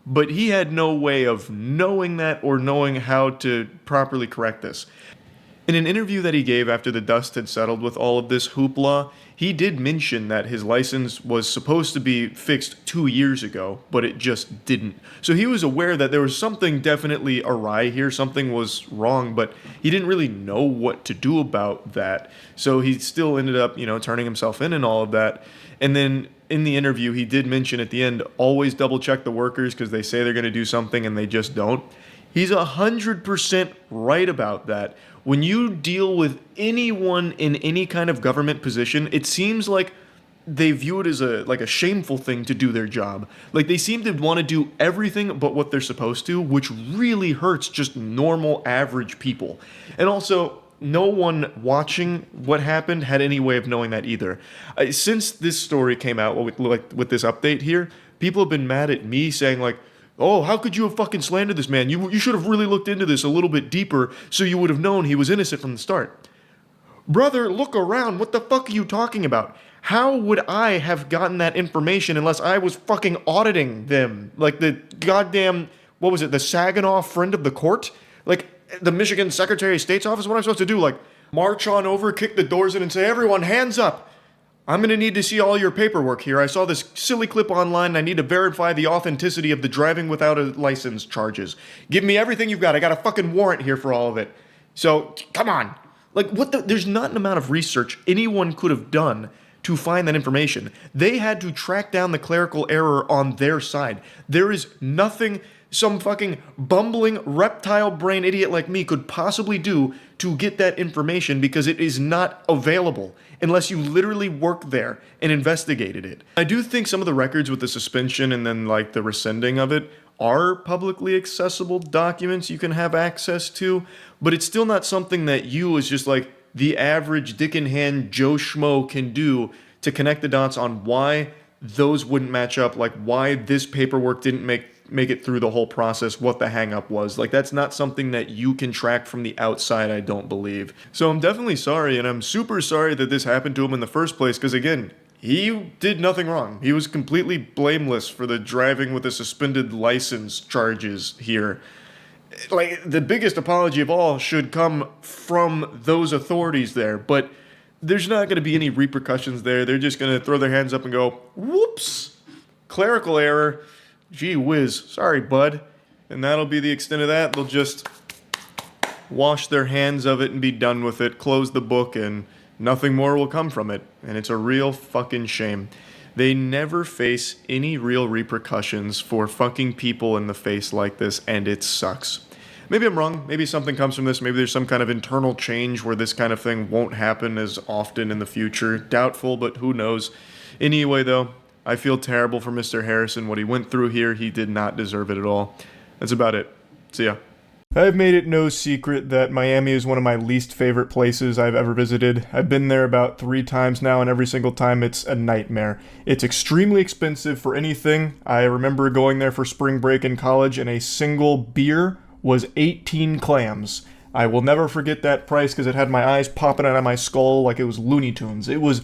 but he had no way of knowing that or knowing how to properly correct this. In an interview that he gave after the dust had settled with all of this hoopla, he did mention that his license was supposed to be fixed 2 years ago, but it just didn't. So he was aware that there was something definitely awry here, something was wrong, but he didn't really know what to do about that. So he still ended up, turning himself in and all of that. And then in the interview, he did mention at the end, always double check the workers because they say they're going to do something and they just don't. He's 100% right about that. When you deal with anyone in any kind of government position, it seems like they view it as a shameful thing to do their job. Like, they seem to want to do everything but what they're supposed to, which really hurts just normal, average people. And also, no one watching what happened had any way of knowing that either. Since this story came out with this update here, people have been mad at me saying, like, oh, how could you have fucking slandered this man? You should have really looked into this a little bit deeper so you would have known he was innocent from the start. Brother, look around. What the fuck are you talking about? How would I have gotten that information unless I was fucking auditing them? Like the goddamn, what was it, the Saginaw friend of the court? Like the Michigan Secretary of State's office? What am I supposed to do? Like march on over, kick the doors in and say, everyone, hands up. I'm going to need to see all your paperwork here. I saw this silly clip online. I need to verify the authenticity of the driving without a license charges. Give me everything you've got. I got a fucking warrant here for all of it. So, come on. Like, there's not an amount of research anyone could have done to find that information. They had to track down the clerical error on their side. There is nothing some fucking bumbling reptile brain idiot like me could possibly do to get that information because it is not available unless you literally worked there and investigated it. I do think some of the records with the suspension and then like the rescinding of it are publicly accessible documents you can have access to, but it's still not something that you as just like the average dick in hand Joe Schmo can do to connect the dots on why those wouldn't match up, like why this paperwork didn't make it through the whole process, what the hang up was. Like, that's not something that you can track from the outside, I don't believe. So I'm definitely sorry, and I'm super sorry that this happened to him in the first place, because again, he did nothing wrong. He was completely blameless for the driving with a suspended license charges here. Like, the biggest apology of all should come from those authorities there, but there's not going to be any repercussions there. They're just going to throw their hands up and go, whoops, clerical error. Gee whiz, sorry, bud. And that'll be the extent of that. They'll just wash their hands of it and be done with it, close the book, and nothing more will come from it. And it's a real fucking shame. They never face any real repercussions for fucking people in the face like this, and it sucks. Maybe I'm wrong. Maybe something comes from this. Maybe there's some kind of internal change where this kind of thing won't happen as often in the future. Doubtful, but who knows. Anyway, though, I feel terrible for Mr. Harrison. What he went through here, he did not deserve it at all. That's about it. See ya. I've made it no secret that Miami is one of my least favorite places I've ever visited. I've been there about 3 times now, and every single time it's a nightmare. It's extremely expensive for anything. I remember going there for spring break in college, and a single beer was 18 clams. I will never forget that price because it had my eyes popping out of my skull like it was Looney Tunes. It was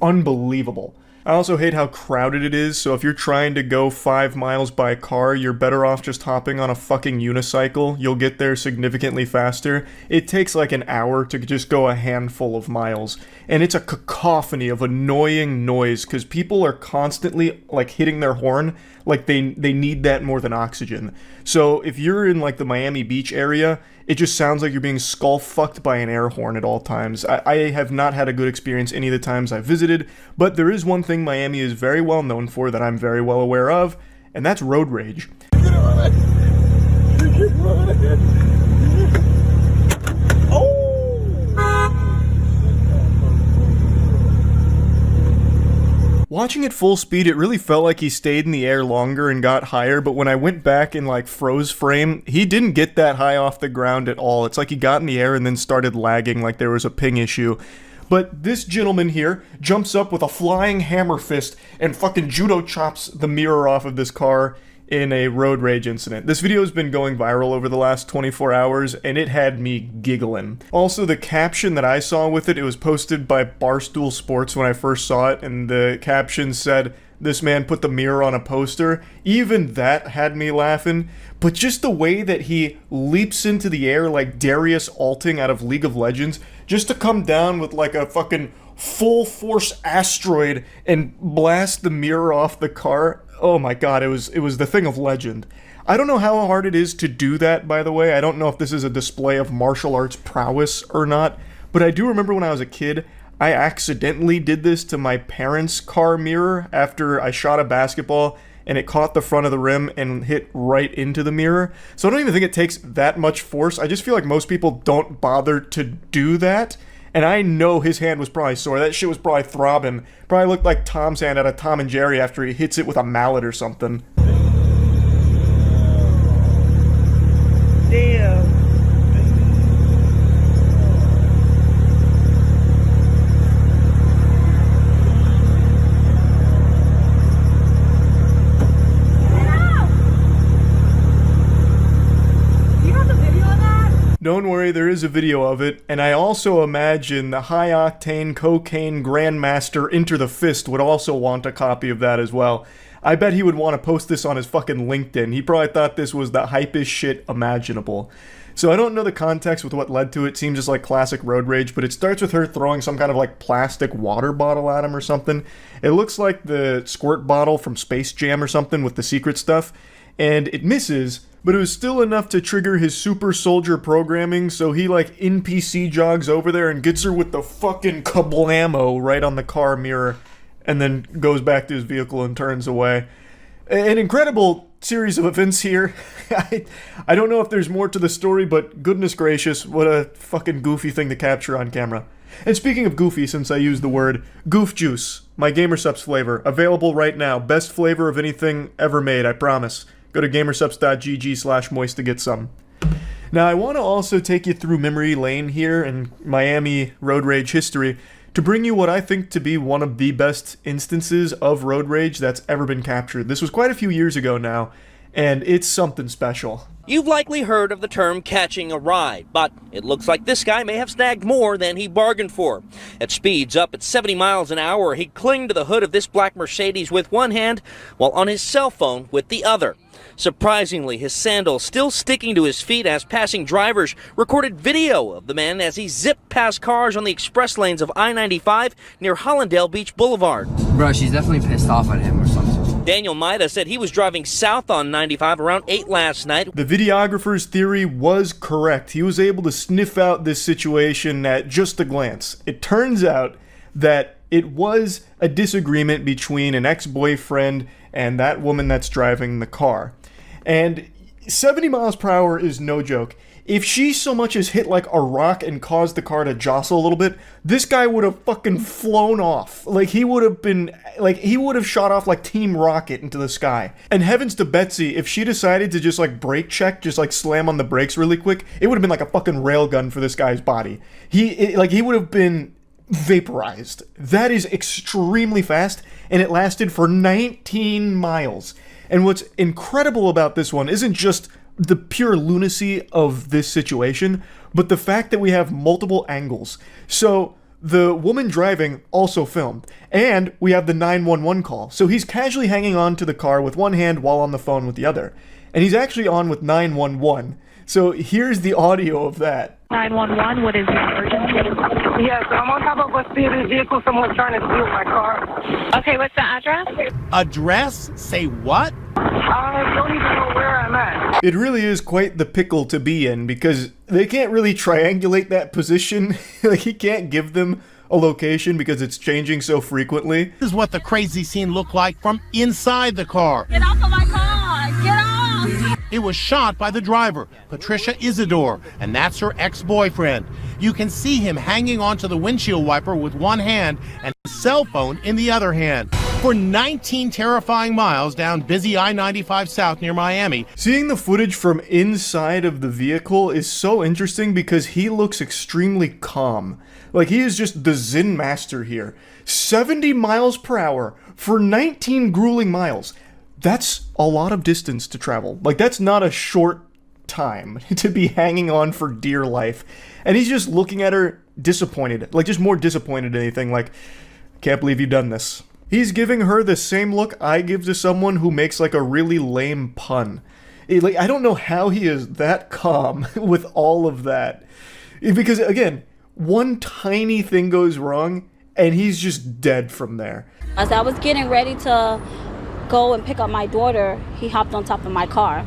unbelievable. I also hate how crowded it is, so if you're trying to go 5 miles by car, you're better off just hopping on a fucking unicycle. You'll get there significantly faster. It takes like an hour to just go a handful of miles, and it's a cacophony of annoying noise because people are constantly like hitting their horn like they need that more than oxygen. So if you're in like the Miami Beach area, it just sounds like you're being skull-fucked by an air horn at all times. I have not had a good experience any of the times I've visited, but there is one thing Miami is very well known for that I'm very well aware of, and that's road rage. Watching it full speed, it really felt like he stayed in the air longer and got higher, but when I went back and like froze frame, he didn't get that high off the ground at all. It's like he got in the air and then started lagging like there was a ping issue. But this gentleman here jumps up with a flying hammer fist and fucking judo chops the mirror off of this car in a road rage incident. This video has been going viral over the last 24 hours, and it had me giggling. Also, the caption that I saw with it, it was posted by Barstool Sports when I first saw it, and the caption said, "This man put the mirror on a poster." Even that had me laughing, but just the way that he leaps into the air like Darius Alting out of League of Legends, just to come down with like a fucking full force asteroid and blast the mirror off the car. Oh my god, it was the thing of legend. I don't know how hard it is to do that, by the way. I don't know if this is a display of martial arts prowess or not, but I do remember when I was a kid, I accidentally did this to my parents' car mirror after I shot a basketball and it caught the front of the rim and hit right into the mirror. So I don't even think it takes that much force. I just feel like most people don't bother to do that. And I know his hand was probably sore. That shit was probably throbbing. Probably looked like Tom's hand out of Tom and Jerry after he hits it with a mallet or something.
Damn.
Don't worry, there is a video of it, and I also imagine the high-octane cocaine grandmaster Enter the Fist would also want a copy of that as well. I bet he would want to post this on his fucking LinkedIn. He probably thought this was the hypest shit imaginable. So I don't know the context with what led to it. Seems just like classic road rage, but it starts with her throwing some kind of like plastic water bottle at him or something. It looks like the squirt bottle from Space Jam or something with the secret stuff, and it misses, but it was still enough to trigger his super soldier programming, so he like NPC jogs over there and gets her with the fucking kablamo right on the car mirror, and then goes back to his vehicle and turns away. An incredible series of events here. I don't know if there's more to the story, but goodness gracious, what a fucking goofy thing to capture on camera. And speaking of goofy, since I used the word, Goof Juice, my Gamersupps flavor, available right now. Best flavor of anything ever made, I promise. Go to gamersupps.gg/moist to get some. Now, I want to also take you through memory lane here in Miami road rage history to bring you what I think to be one of the best instances of road rage that's ever been captured. This was quite a few years ago now, and it's something special.
You've likely heard of the term catching a ride, but it looks like this guy may have snagged more than he bargained for. At speeds up at 70 miles an hour, he clinged to the hood of this black Mercedes with one hand while on his cell phone with the other. Surprisingly, his sandals still sticking to his feet as passing drivers recorded video of the man as he zipped past cars on the express lanes of I-95 near Hollandale Beach Boulevard.
Bro, she's definitely pissed off at him or something.
Daniel Maida said he was driving south on 95 around 8 last night.
The videographer's theory was correct. He was able to sniff out this situation at just a glance. It turns out that it was a disagreement between an ex-boyfriend and that woman that's driving the car. And 70 miles per hour is no joke. If she so much as hit like a rock and caused the car to jostle a little bit, this guy would have fucking flown off. Like he would have shot off like Team Rocket into the sky. And heavens to Betsy, if she decided to just like brake check, just like slam on the brakes really quick, it would have been like a fucking railgun for this guy's body. He would have been vaporized. That is extremely fast, and it lasted for 19 miles. And what's incredible about this one isn't just the pure lunacy of this situation, but the fact that we have multiple angles. So The woman driving also filmed. And we have the 911 call. So he's casually hanging on to the car with one hand while on the phone with the other. And he's actually on with 911. So here's the audio of that.
911, what is your emergency? Yes, I'm on top of a speeding vehicle. Someone's trying to steal my car. Okay, what's the address?
Address? Say what?
I don't even know where I'm at.
It really is quite the pickle to be in because they can't really triangulate that position. Like, he can't give them a location because it's changing so frequently.
This is what the crazy scene looked like from inside the car.
Get off of my car! Get off!
It was shot by the driver, Patricia Isidore, and that's her ex-boyfriend. You can see him hanging onto the windshield wiper with one hand and his cell phone in the other hand. For 19 terrifying miles down busy I-95 South near Miami.
Seeing the footage from inside of the vehicle is so interesting because he looks extremely calm. Like, he is just the Zen master here. 70 miles per hour for 19 grueling miles. That's a lot of distance to travel. Like, that's not a short time to be hanging on for dear life. And he's just looking at her disappointed. Like, just more disappointed than anything. Like, can't believe you've done this. He's giving her the same look I give to someone who makes, like, a really lame pun. Like, I don't know how he is that calm with all of that. Because, again, one tiny thing goes wrong, and he's just dead from there.
As I was getting ready to go and pick up my daughter, he hopped on top of my car.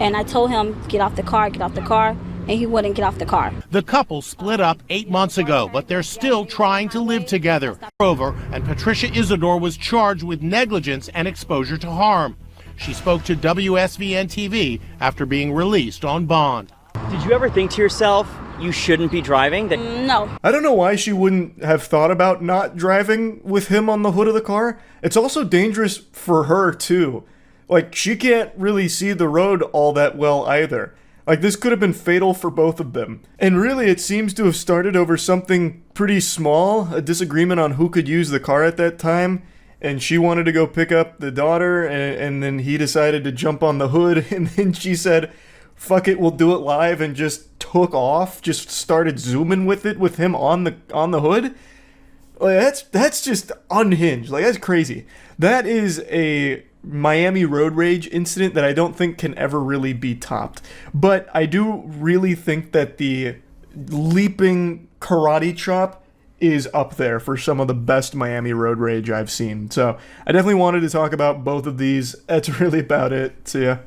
And I told him, get off the car, and he wouldn't get off the car.
The couple split up 8 months ago, but they're still trying to live together. Over, and Patricia Isidore was charged with negligence and exposure to harm. She spoke to WSVN TV after being released on bond.
Did you ever think to yourself, you shouldn't be driving?
No.
I don't know why she wouldn't have thought about not driving with him on the hood of the car. It's also dangerous for her, too. Like, she can't really see the road all that well either. Like, this could have been fatal for both of them. And really, it seems to have started over something pretty small, a disagreement on who could use the car at that time. And she wanted to go pick up the daughter, and then he decided to jump on the hood, and then she said, fuck it, we'll do it live, and just took off, just started zooming with it with him on the hood. Like, that's just unhinged. Like, that's crazy. That is a Miami road rage incident that I don't think can ever really be topped. But I do really think that the leaping karate chop is up there for some of the best Miami road rage I've seen. So I definitely wanted to talk about both of these. That's really about it. See ya.